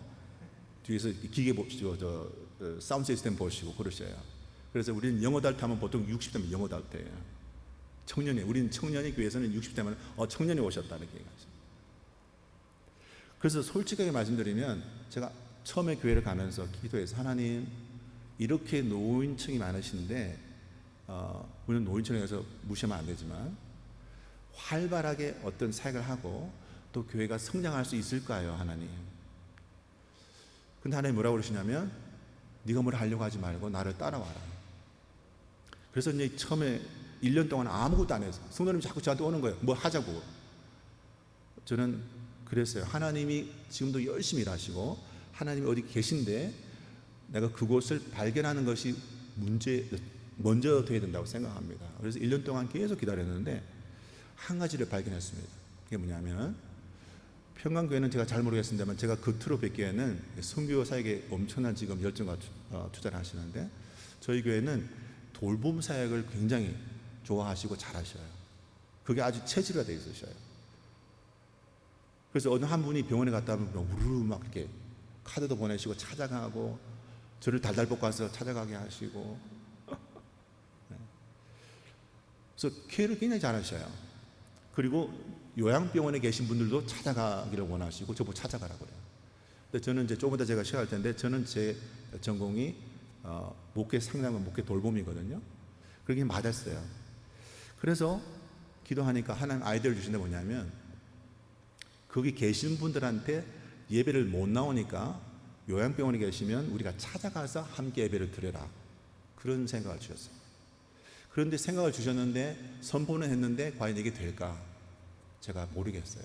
뒤에서 기계 보시고 사운드 시스템 보시고 그러셔요. 그래서 우리는 영어달 타면 보통 60대면 영어달 때예요. 우리는 청년이 교회에서는 60대면 청년이 오셨다는 얘기가죠. 그래서 솔직하게 말씀드리면 제가 처음에 교회를 가면서 기도해서 하나님 이렇게 노인층이 많으신데 우리는 노인층에 가서 무시하면 안 되지만 활발하게 어떤 사역을 하고 또 교회가 성장할 수 있을까요, 하나님? 근데 하나님 뭐라고 그러시냐면 네가 뭘 하려고 하지 말고 나를 따라와라. 그래서 이제 처음에 1년 동안 아무것도 안 해서 성도님이 자꾸 저한테 오는 거예요. 뭐 하자고. 저는 그랬어요. 하나님이 지금도 열심히 일하시고 하나님이 어디 계신데 내가 그곳을 발견하는 것이 먼저 돼야 된다고 생각합니다. 그래서 1년 동안 계속 기다렸는데 한 가지를 발견했습니다. 그게 뭐냐면, 평강교회는 제가 잘 모르겠습니다만 제가 겉으로 뵙기에는 선교 사역에 엄청난 지금 열정과 투자를 하시는데, 저희 교회는 돌봄 사역을 굉장히 좋아하시고 잘하셔요. 그게 아주 체질화 되어 있으셔요. 그래서 어느 한 분이 병원에 갔다 오면 우르르 막 이렇게 카드도 보내시고 찾아가고, 저를 달달 볶아서 찾아가게 하시고, 그래서 케어를 굉장히 잘하셔요. 그리고 요양병원에 계신 분들도 찾아가기를 원하시고 저보고 찾아가라고 그래요. 근데 저는 이제 조금 더 제가 시작할 텐데, 저는 제 전공이 목회 상담과 목회 돌봄이거든요. 그게 맞았어요. 그래서 기도하니까 하나님 아이디어를 주신 게 뭐냐면, 거기 계신 분들한테 예배를 못 나오니까 요양병원에 계시면 우리가 찾아가서 함께 예배를 드려라, 그런 생각을 주셨어요. 그런데 생각을 주셨는데 선포는 했는데 과연 이게 될까 제가 모르겠어요.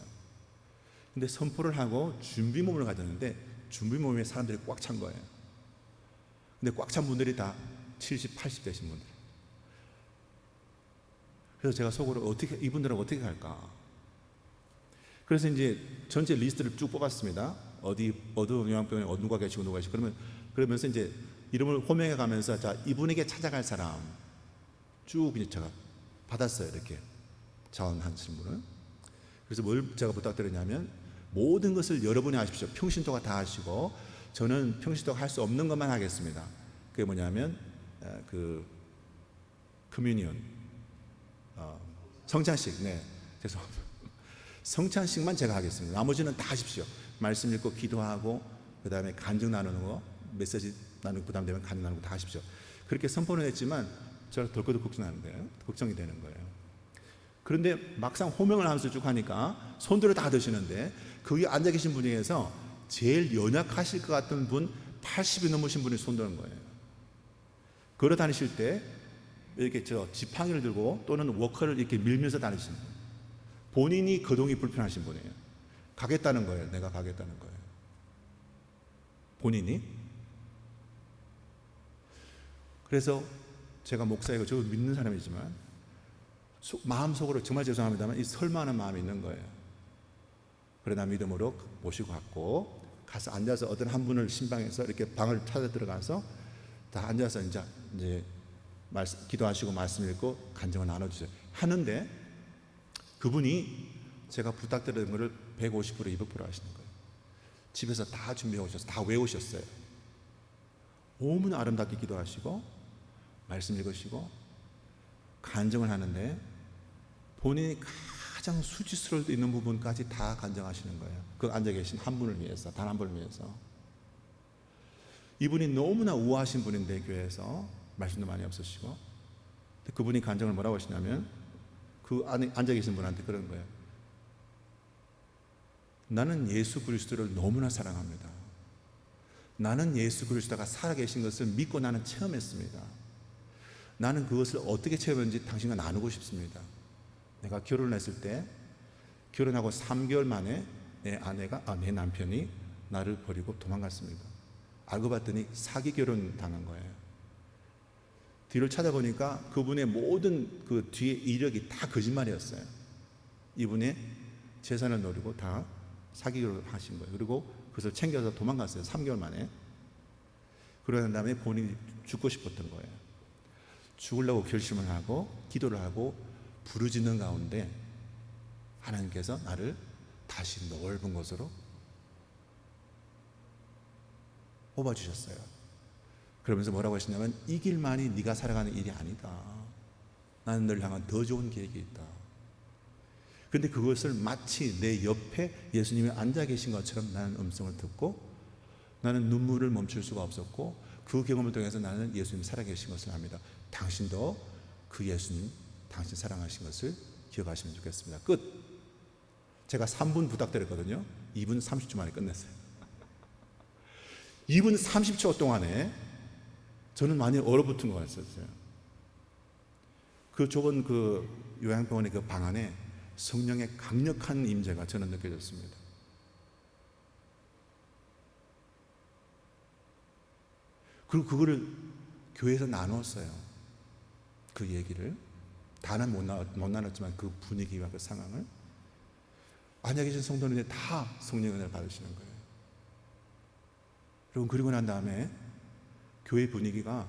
근데 선포를 하고 준비 모임을 가졌는데 준비 모임에 사람들이 꽉 찬 거예요. 근데 꽉 찬 분들이 다 70, 80 되신 분들. 그래서 제가 속으로 이분들은 어떻게 할까? 그래서 이제 전체 리스트를 쭉 뽑았습니다. 어느 요양병원에 누가 계시고 누가 계시고, 그러면서 이제 이름을 호명해 가면서, 자, 이분에게 찾아갈 사람 쭉 이제 제가 받았어요. 이렇게 자원하신 분을. 그래서 뭘 제가 부탁드렸냐면, 모든 것을 여러분이 하십시오. 평신도가 다 하시고 저는 평신도가 할 수 없는 것만 하겠습니다. 그게 뭐냐면 커뮤니언, 성찬식. 네, 죄송합니다. 성찬식만 제가 하겠습니다. 나머지는 다 하십시오. 말씀 읽고 기도하고 그 다음에 간증 나누는 거, 메시지 나누고 부담되면 간증 나누고 다 하십시오. 그렇게 선포는 했지만 제가 덜커덕 걱정이 되는 거예요. 그런데 막상 호명을 하면서 쭉 하니까 손들어 다 드시는데, 거기 앉아 계신 분 중에서 제일 연약하실 것 같은 분, 80이 넘으신 분이 손드는 거예요. 걸어 다니실 때 이렇게 지팡이를 들고 또는 워커를 이렇게 밀면서 다니시는 거예요. 본인이 거동이 불편하신 분이에요. 가겠다는 거예요. 내가 가겠다는 거예요. 본인이. 그래서 제가 목사이고 저 믿는 사람이지만 마음속으로 정말 죄송합니다만 이 설마하는 마음이 있는 거예요. 그러나 믿음으로 모시고 갔고, 가서 앉아서 어떤 한 분을 신방에서 이렇게 방을 찾아 들어가서 다 앉아서 이제 기도하시고 말씀 읽고 간증을 나눠주세요 하는데, 그분이 제가 부탁드린 것을 150%, 200% 하시는 거예요. 집에서 다 준비해 오셔서 다 외우셨어요. 너무나 아름답게 기도하시고 말씀 읽으시고 간증을 하는데, 본인이 가장 수치스러울 때 있는 부분까지 다 간증하시는 거예요. 그 앉아 계신 한 분을 위해서, 단 한 분을 위해서. 이분이 너무나 우아하신 분인데, 교회에서 말씀도 많이 없으시고, 그분이 간증을 뭐라고 하시냐면, 그 안에 앉아 계신 분한테 그런 거예요. 나는 예수 그리스도를 너무나 사랑합니다. 나는 예수 그리스도가 살아계신 것을 믿고 나는 체험했습니다. 나는 그것을 어떻게 체험했는지 당신과 나누고 싶습니다. 내가 결혼했을 때, 결혼하고 3개월 만에 내 남편이 나를 버리고 도망갔습니다. 알고 봤더니 사기 결혼 당한 거예요. 뒤를 찾아보니까 그분의 모든 그 뒤에 이력이 다 거짓말이었어요. 이분의 재산을 노리고 다 사기 결혼을 하신 거예요. 그리고 그것을 챙겨서 도망갔어요. 3개월 만에. 그러는 다음에 본인이 죽고 싶었던 거예요. 죽으려고 결심을 하고 기도를 하고 부르짖는 가운데 하나님께서 나를 다시 넓은 곳으로 뽑아주셨어요. 그러면서 뭐라고 하시냐면, 이 길만이 네가 살아가는 일이 아니다. 나는 너를 향한 더 좋은 계획이 있다. 그런데 그것을 마치 내 옆에 예수님이 앉아 계신 것처럼 나는 음성을 듣고, 나는 눈물을 멈출 수가 없었고, 그 경험을 통해서 나는 예수님이 살아계신 것을 압니다. 당신도 그 예수님, 당신 사랑하신 것을 기억하시면 좋겠습니다. 끝. 제가 3분 부탁드렸거든요. 2분 30초 만에 끝냈어요. 2분 30초 동안에 저는 많이 얼어붙은 것 같았어요. 그 좁은 그 요양병원의 그 방 안에 성령의 강력한 임재가 저는 느껴졌습니다. 그리고 그거를 교회에서 나눴어요. 그 얘기를 다는 못 나눴지만 그 분위기와 그 상황을 안에 계신 성도님들 다 성령의 은혜를 받으시는 거예요. 여러분, 그리고 난 다음에 교회 분위기가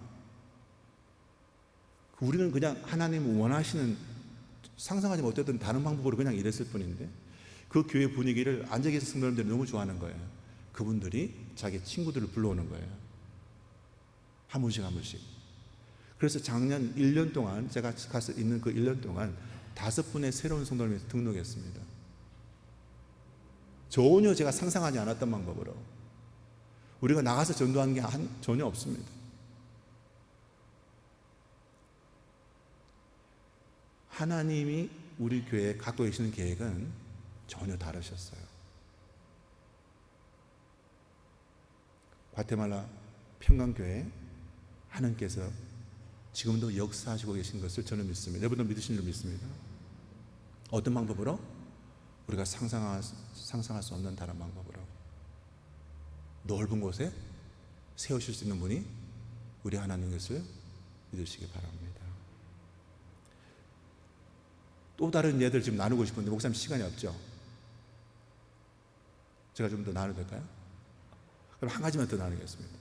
우리는 그냥 하나님 원하시는 상상하지 못했던 다른 방법으로 그냥 이랬을 뿐인데 그 교회 분위기를 앉아 계신 성도님들이 너무 좋아하는 거예요. 그분들이 자기 친구들을 불러오는 거예요. 한 분씩 한 분씩. 그래서 작년 1년 동안 제가 가서 있는 그 1년 동안 5분의 새로운 성도님이 등록했습니다. 전혀 제가 상상하지 않았던 방법으로. 우리가 나가서 전도하는 게 전혀 없습니다. 하나님이 우리 교회에 갖고 계시는 계획은 전혀 다르셨어요. 과테말라 평강교회 하나님께서 지금도 역사하시고 계신 것을 저는 믿습니다. 여러분도 믿으신 줄 믿습니다. 어떤 방법으로? 우리가 상상할 수 없는 다른 방법으로 넓은 곳에 세우실 수 있는 분이 우리 하나님 것을 믿으시기 바랍니다. 또 다른 예들 지금 나누고 싶은데 목사님 시간이 없죠? 제가 좀 더 나눠도 될까요? 그럼 한 가지만 더 나누겠습니다.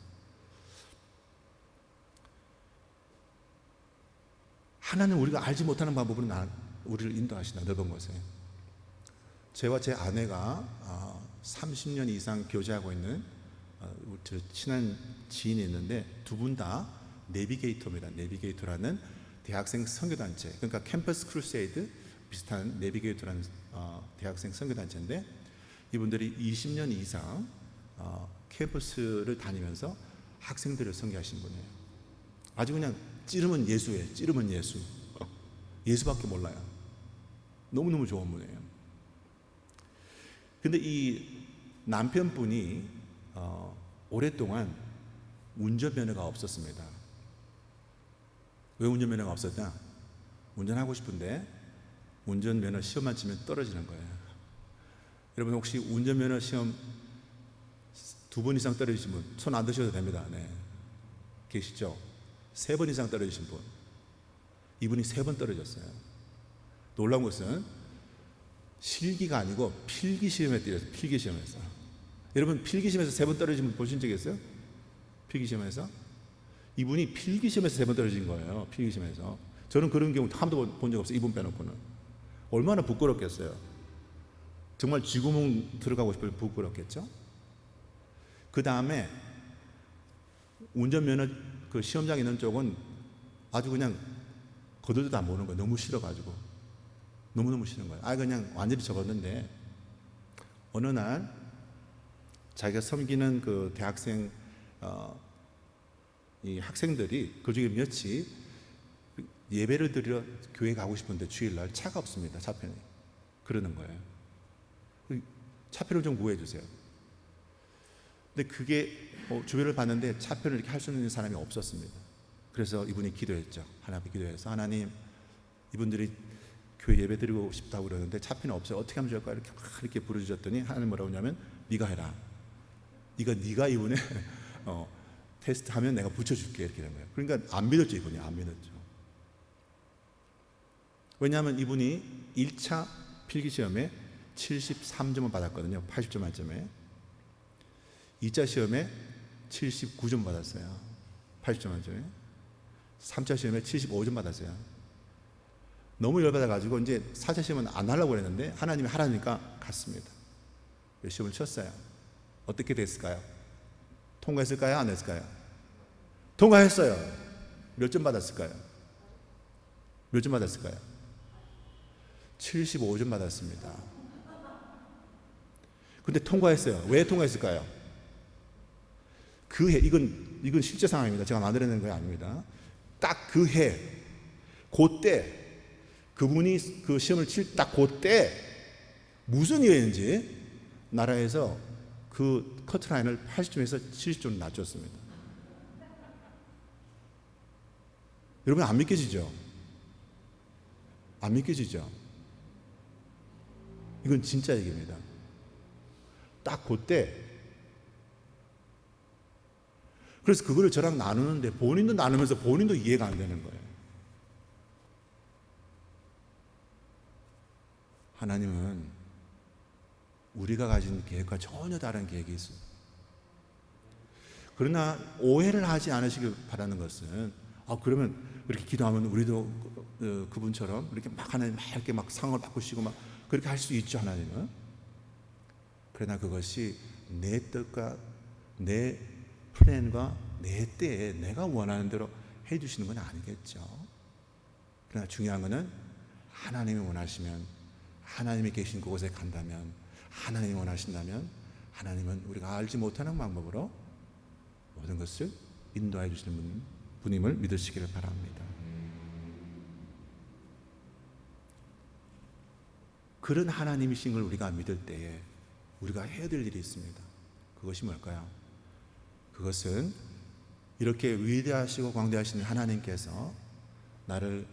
하나는 우리가 알지 못하는 방법으로 우리를 인도하신다. 넓은 곳에. 저와 제 아내가 30년 이상 교제하고 있는 친한 지인이 있는데 두 분 다 내비게이터입니다. 내비게이터라는 대학생 선교단체, 그러니까 캠퍼스 크루세이드 비슷한 내비게이터라는 대학생 선교단체인데 이분들이 20년 이상 캠퍼스를 다니면서 학생들을 선교하신 분이에요. 아주 그냥 찌르면 예수예요. 찌르면 예수. 예수밖에 몰라요. 너무너무 좋은 분이에요. 근데 이 남편분이 오랫동안 운전면허가 없었습니다. 왜 운전면허가 없었냐? 운전하고 싶은데 운전면허 시험만 치면 떨어지는 거예요. 여러분 혹시 운전면허 시험 2번 이상 떨어지신 분 손 안 드셔도 됩니다. 네. 계시죠? 3번 이상 떨어지신 분. 이분이 3번 떨어졌어요. 놀라운 것은 실기가 아니고 필기시험에 떨어졌어요. 필기시험에서. 여러분 필기시험에서 3번 떨어진 분 보신 적 있어요? 필기시험에서? 이분이 필기시험에서 3번 떨어진 거예요. 필기시험에서. 저는 그런 경우 한 번도 본 적 없어요. 이분 빼놓고는. 얼마나 부끄럽겠어요. 정말 쥐구멍 들어가고 싶으면 부끄럽겠죠. 그 다음에 운전면허 그 시험장 있는 쪽은 아주 그냥 거들도 안 보는 거예요. 너무 싫어가지고. 너무너무 싫은 거예요. 그냥 완전히 접었는데 어느 날 자기가 섬기는 그 대학생 이 학생들이 그 중에 몇이 예배를 드리러 교회 가고 싶은데 주일날 차가 없습니다. 차편이. 그러는 거예요. 차편을 좀 구해 주세요. 근데 그게 주변을 봤는데 차편을 이렇게 할 수 있는 사람이 없었습니다. 그래서 이분이 기도했죠. 하나님께 기도해서 하나님 이분들이 교회 예배 드리고 싶다고 그러는데 차편이 없어요. 어떻게 하면 좋을까? 이렇게 부르짖었더니 하나님 뭐라고 하냐면 네가 해라. 네가 이분의 테스트하면 내가 붙여줄게 이렇게 된 거예요. 그러니까 안 믿었죠. 이분이 안 믿었죠. 왜냐하면 이분이 1차 필기시험에 73점을 받았거든요. 80점 만점에. 2차 시험에 79점 받았어요. 80점 만점에. 3차 시험에 75점 받았어요. 너무 열받아가지고 이제 4차 시험은 안 하려고 했는데 하나님이 하라니까 갔습니다. 시험을 쳤어요. 어떻게 됐을까요? 통과했을까요? 안 했을까요? 통과했어요. 몇 점 받았을까요? 몇 점 받았을까요? 75점 받았습니다. 근데 통과했어요. 왜 통과했을까요? 그 해, 이건 실제 상황입니다. 제가 만들어낸 거 아닙니다. 딱 그 해, 그때, 그분이 그 시험을 칠 딱 그때, 무슨 일인지 나라에서 그 커트라인을 80점에서 70점 낮췄습니다. 여러분 안 믿겨지죠? 안 믿겨지죠? 이건 진짜 얘기입니다. 딱 그때, 그래서 그거를 저랑 나누는데 본인도 나누면서 본인도 이해가 안 되는 거예요. 하나님은 우리가 가진 계획과 전혀 다른 계획이 있어요. 그러나 오해를 하지 않으시길 바라는 것은, 그러면 이렇게 기도하면 우리도 그분처럼 이렇게 막 하나님 막 이렇게 막 상을 바꾸시고 막 그렇게 할 수 있죠, 하나님은. 그러나 그것이 내 뜻과 내 플랜과 내 때에 내가 원하는 대로 해주시는 건 아니겠죠. 그러나 중요한 것은 하나님이 원하시면, 하나님이 계신 그곳에 간다면, 하나님이 원하신다면 하나님은 우리가 알지 못하는 방법으로 모든 것을 인도해 주시는 분임을 믿으시기를 바랍니다. 그런 하나님이신 걸 우리가 믿을 때에 우리가 해야 될 일이 있습니다. 그것이 뭘까요? 그것은 이렇게 위대하시고 광대하신 하나님께서 나를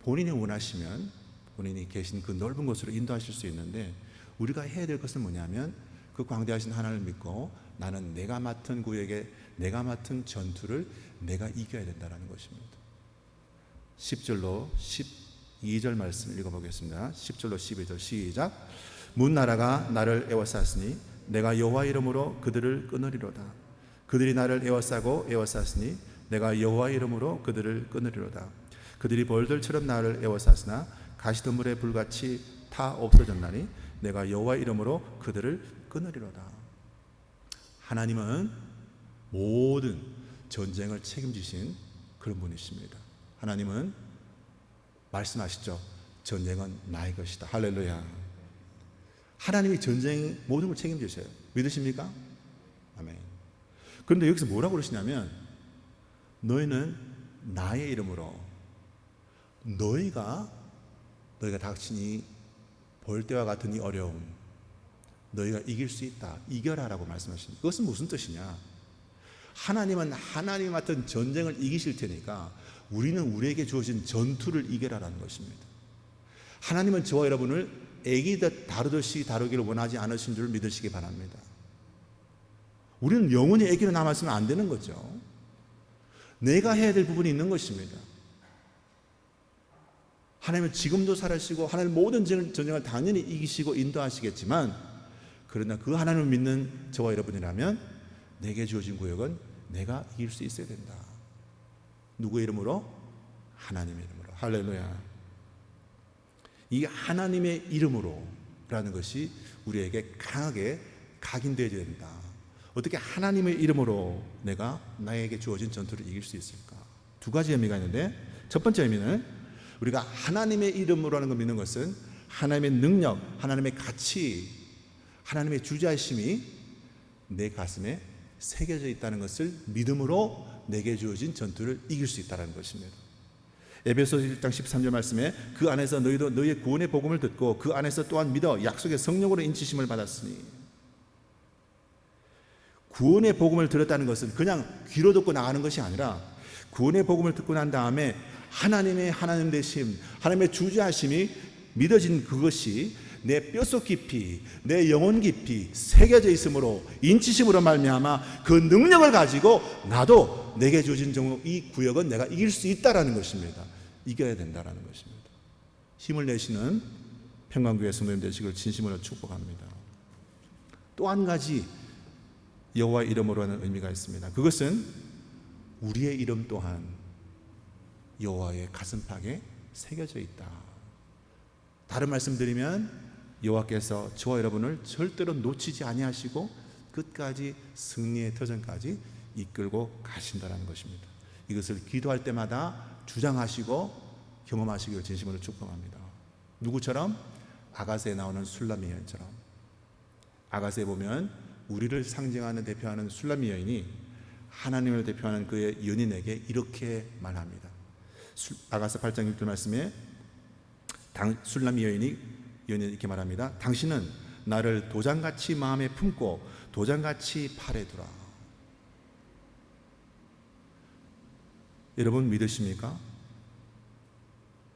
본인이 원하시면 본인이 계신 그 넓은 곳으로 인도하실 수 있는데, 우리가 해야 될 것은 뭐냐면 그 광대하신 하나님을 믿고 나는 내가 맡은 구역에 내가 맡은 전투를 내가 이겨야 된다는 것입니다. 10절로 12절 말씀 읽어보겠습니다. 10절로 12절 시작. 문나라가 나를 에워쌌으니 내가 여호와 이름으로 그들을 끊으리로다. 그들이 나를 에워싸고 내가 여호와 이름으로 그들을 끊으리로다. 그들이 벌들처럼 나를 에워쌌으나 가시덤불의 불같이 타 없어졌나니 내가 여호와 이름으로 그들을 끊으리로다. 하나님은 모든 전쟁을 책임지신 그런 분이십니다. 하나님은 말씀하시죠. 전쟁은 나의 것이다. 할렐루야. 하나님이 전쟁 모든 걸 책임지셔요. 믿으십니까? 아멘. 그런데 여기서 뭐라고 그러시냐면, 너희는 나의 이름으로 너희가 닥치니 볼 때와 같은 이 어려움 너희가 이길 수 있다. 이겨라라고 말씀하십니다. 그것은 무슨 뜻이냐? 하나님은 하나님 같은 전쟁을 이기실 테니까 우리는 우리에게 주어진 전투를 이겨라라는 것입니다. 하나님은 저와 여러분을 애기듯 다루듯이 다루기를 원하지 않으신 줄 믿으시기 바랍니다. 우리는 영원히 애기로 남았으면 안 되는 거죠. 내가 해야 될 부분이 있는 것입니다. 하나님은 지금도 살아시고 하나님 모든 전쟁을 당연히 이기시고 인도하시겠지만, 그러나 그 하나님을 믿는 저와 여러분이라면 내게 주어진 구역은 내가 이길 수 있어야 된다. 누구의 이름으로? 하나님의 이름으로. 할렐루야. 이 하나님의 이름으로라는 것이 우리에게 강하게 각인되어야 된다. 어떻게 하나님의 이름으로 내가 나에게 주어진 전투를 이길 수 있을까? 두 가지 의미가 있는데, 첫 번째 의미는 우리가 하나님의 이름으로 하는 걸 믿는 것은 하나님의 능력, 하나님의 가치, 하나님의 주자심이 내 가슴에 새겨져 있다는 것을 믿음으로 내게 주어진 전투를 이길 수 있다는 것입니다. 에베소서 1장 13절 말씀에 그 안에서 너희도 너희의 구원의 복음을 듣고 그 안에서 또한 믿어 약속의 성령으로 인치심을 받았으니, 구원의 복음을 들었다는 것은 그냥 귀로 듣고 나가는 것이 아니라 구원의 복음을 듣고 난 다음에 하나님의 하나님 되심, 하나님의 주자심이 믿어진 그것이 내 뼛속 깊이, 내 영혼 깊이 새겨져 있으므로, 인치심으로 말미암아 그 능력을 가지고 나도 내게 주어진 이 구역은 내가 이길 수 있다라는 것입니다. 이겨야 된다라는 것입니다. 힘을 내시는 평강교회 성도님 되시길 진심으로 축복합니다. 또 한 가지 여호와 이름으로 하는 의미가 있습니다. 그것은 우리의 이름 또한 여호와의 가슴팍에 새겨져 있다. 다른 말씀드리면 여호와께서 저와 여러분을 절대로 놓치지 아니하시고 끝까지 승리의 터전까지 이끌고 가신다는 것입니다. 이것을 기도할 때마다 주장하시고 경험하시기를 진심으로 축복합니다. 누구처럼? 아가서에 나오는 술람미 여인처럼. 아가서에 보면 우리를 상징하는 대표하는 술람미 여인이 하나님을 대표하는 그의 연인에게 이렇게 말합니다. 아가서 8장 6절 말씀에 술람미 여인이 이렇게 말합니다. 당신은 나를 도장같이 마음에 품고 도장같이 팔에 두라. 여러분 믿으십니까?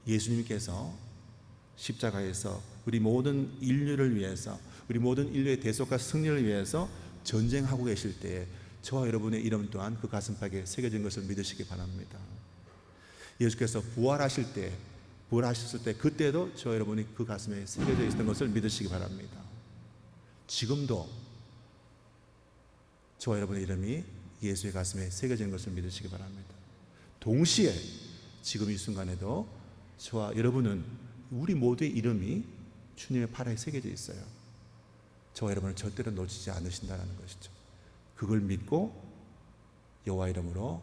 예수님께서 십자가에서 우리 모든 인류를 위해서, 우리 모든 인류의 대속과 승리를 위해서 전쟁하고 계실 때에 저와 여러분의 이름 또한 그 가슴팍에 새겨진 것을 믿으시기 바랍니다. 예수께서 부활하셨을 때 그때도 저와 여러분이 그 가슴에 새겨져 있었던 것을 믿으시기 바랍니다. 지금도 저와 여러분의 이름이 예수의 가슴에 새겨진 것을 믿으시기 바랍니다. 동시에 지금 이 순간에도 저와 여러분은 우리 모두의 이름이 주님의 팔에 새겨져 있어요. 저와 여러분을 절대로 놓치지 않으신다는 것이죠. 그걸 믿고 여호와 이름으로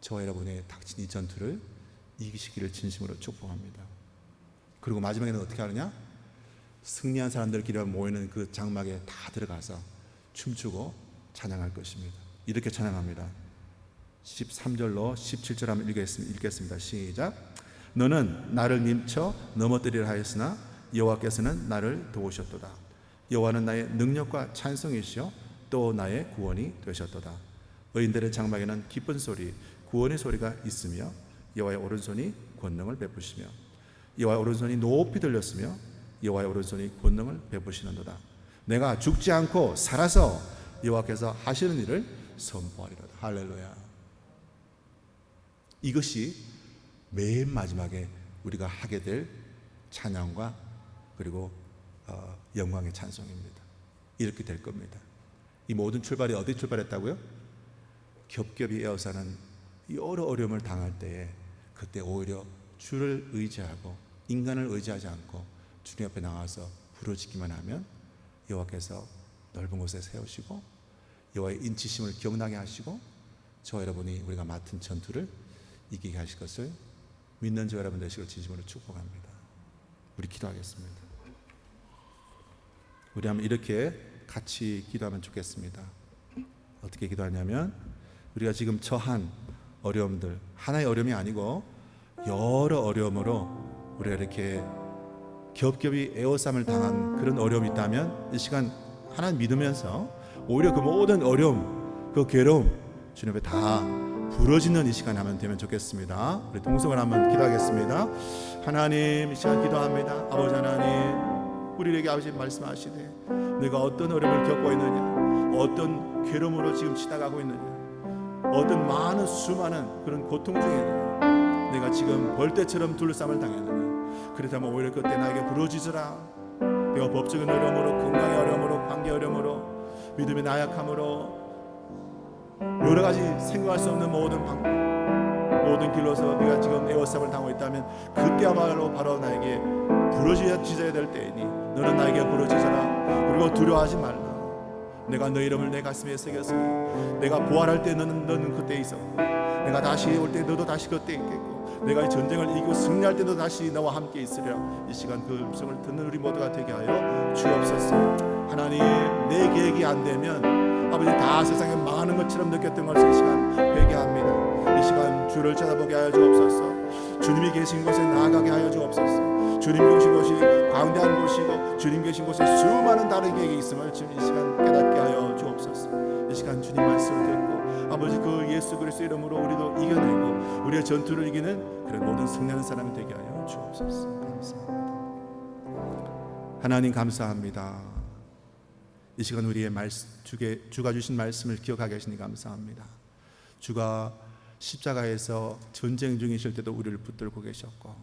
저와 여러분의 닥친 이 전투를 이기시기를 진심으로 축복합니다. 그리고 마지막에는 어떻게 하느냐? 승리한 사람들끼리 모이는 그 장막에 다 들어가서 춤추고 찬양할 것입니다. 이렇게 찬양합니다. 13절로 17절 한번 읽겠습니다. 시작. 너는 나를 밀쳐 넘어뜨리려 하였으나 여호와께서는 나를 도우셨도다. 여호와는 나의 능력과 찬송이시여 또 나의 구원이 되셨도다. 의인들의 장막에는 기쁜 소리, 구원의 소리가 있으며 여호와의 오른손이 권능을 베푸시며 여호와의 오른손이 높이 들렸으며 여호와의 오른손이 권능을 베푸시는도다. 내가 죽지 않고 살아서 여호와께서 하시는 일을 선포하리로다. 할렐루야. 이것이 맨 마지막에 우리가 하게 될 찬양과 그리고 영광의 찬송입니다. 이렇게 될 겁니다. 이 모든 출발이 어디 출발했다고요? 겹겹이 에워싸는 여러 어려움을 당할 때에 그때 오히려 주를 의지하고 인간을 의지하지 않고 주님 앞에 나와서 부르짖기만 하면 여호와께서 넓은 곳에 세우시고 여호와의 인치심을 기억나게 하시고 저와 여러분이 우리가 맡은 전투를 이기게 하실 것을 믿는 저 여러분 되시길 진심으로 축복합니다. 우리 기도하겠습니다. 우리 한번 이렇게 같이 기도하면 좋겠습니다. 어떻게 기도하냐면 우리가 지금 처한 어려움들, 하나의 어려움이 아니고 여러 어려움으로 우리가 이렇게 겹겹이 에워싸움을 당한 그런 어려움이 있다면 이 시간 하나님 믿으면서 오히려 그 모든 어려움, 그 괴로움 주님 앞에 다 부러지는 이 시간 하면 되면 좋겠습니다. 우리 동성을 한번 기도하겠습니다. 하나님, 이 시간 기도합니다. 아버지 하나님, 우리에게 아버지 말씀하시되 내가 어떤 어려움을 겪고 있느냐, 어떤 괴로움으로 지금 지나가고 있느냐, 어떤 많은 수많은 그런 고통 중에 있느냐, 내가 지금 벌떼처럼 둘러싸움을 당했느냐, 그렇다면 오히려 그때 나에게 부러지더라. 내가 법적인 어려움으로, 건강의 어려움으로, 관계 어려움으로, 믿음의 나약함으로 여러 가지 생각할 수 없는 모든 길로서 네가 지금 에워싸움을 당하고 있다면 그때야말로 바로 나에게 부러지셔야 될 때이니 너는 나에게 부러지셔라. 그리고 두려워하지 말라. 내가 너 이름을 내 가슴에 새겼으니 내가 부활할 때 너는 그때 있었고 내가 다시 올 때 너도 다시 그때 있겠고 내가 이 전쟁을 이기고 승리할 때도 다시 너와 함께 있으리라. 이 시간 그 음성을 듣는 우리 모두가 되게 하여 주옵소서. 하나님, 내 계획이 안 되면 아버지 다 세상에 망하는 것처럼 느꼈던 것을 이 시간 회개합니다. 이 시간 주를 쳐다보게 하여 주옵소서. 주님이 계신 곳에 나아가게 하여 주옵소서. 주님 계신 곳이 광대한 곳이고 주님 계신 곳에 수많은 다른 계획이 있음을 지금 이 시간 깨닫게 하여 주옵소서. 이 시간 주님 말씀을 듣고 아버지 그 예수 그리스도 이름으로 우리도 이겨내고 우리의 전투를 이기는 그런 모든 승리하는 사람이 되게 하여 주옵소서. 감사합니다. 하나님 감사합니다. 이 시간 우리의 주가 주신 말씀을 기억하게 하시니 감사합니다. 주가 십자가에서 전쟁 중이실 때도 우리를 붙들고 계셨고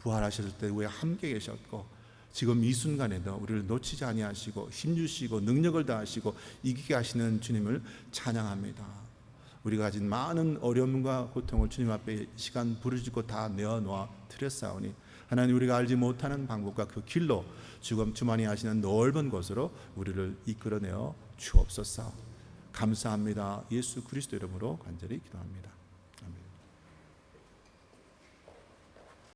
부활하셨을 때 우리와 함께 계셨고 지금 이 순간에도 우리를 놓치지 아니하시고 힘주시고 능력을 다하시고 이기게 하시는 주님을 찬양합니다. 우리가 가진 많은 어려움과 고통을 주님 앞에 시간 부르짖고 다 내어놓아 드렸사오니 하나님, 우리가 알지 못하는 방법과 그 길로 지금 주만이 하시는 넓은 곳으로 우리를 이끌어내어 주옵소서. 감사합니다. 예수 그리스도 이름으로 간절히 기도합니다.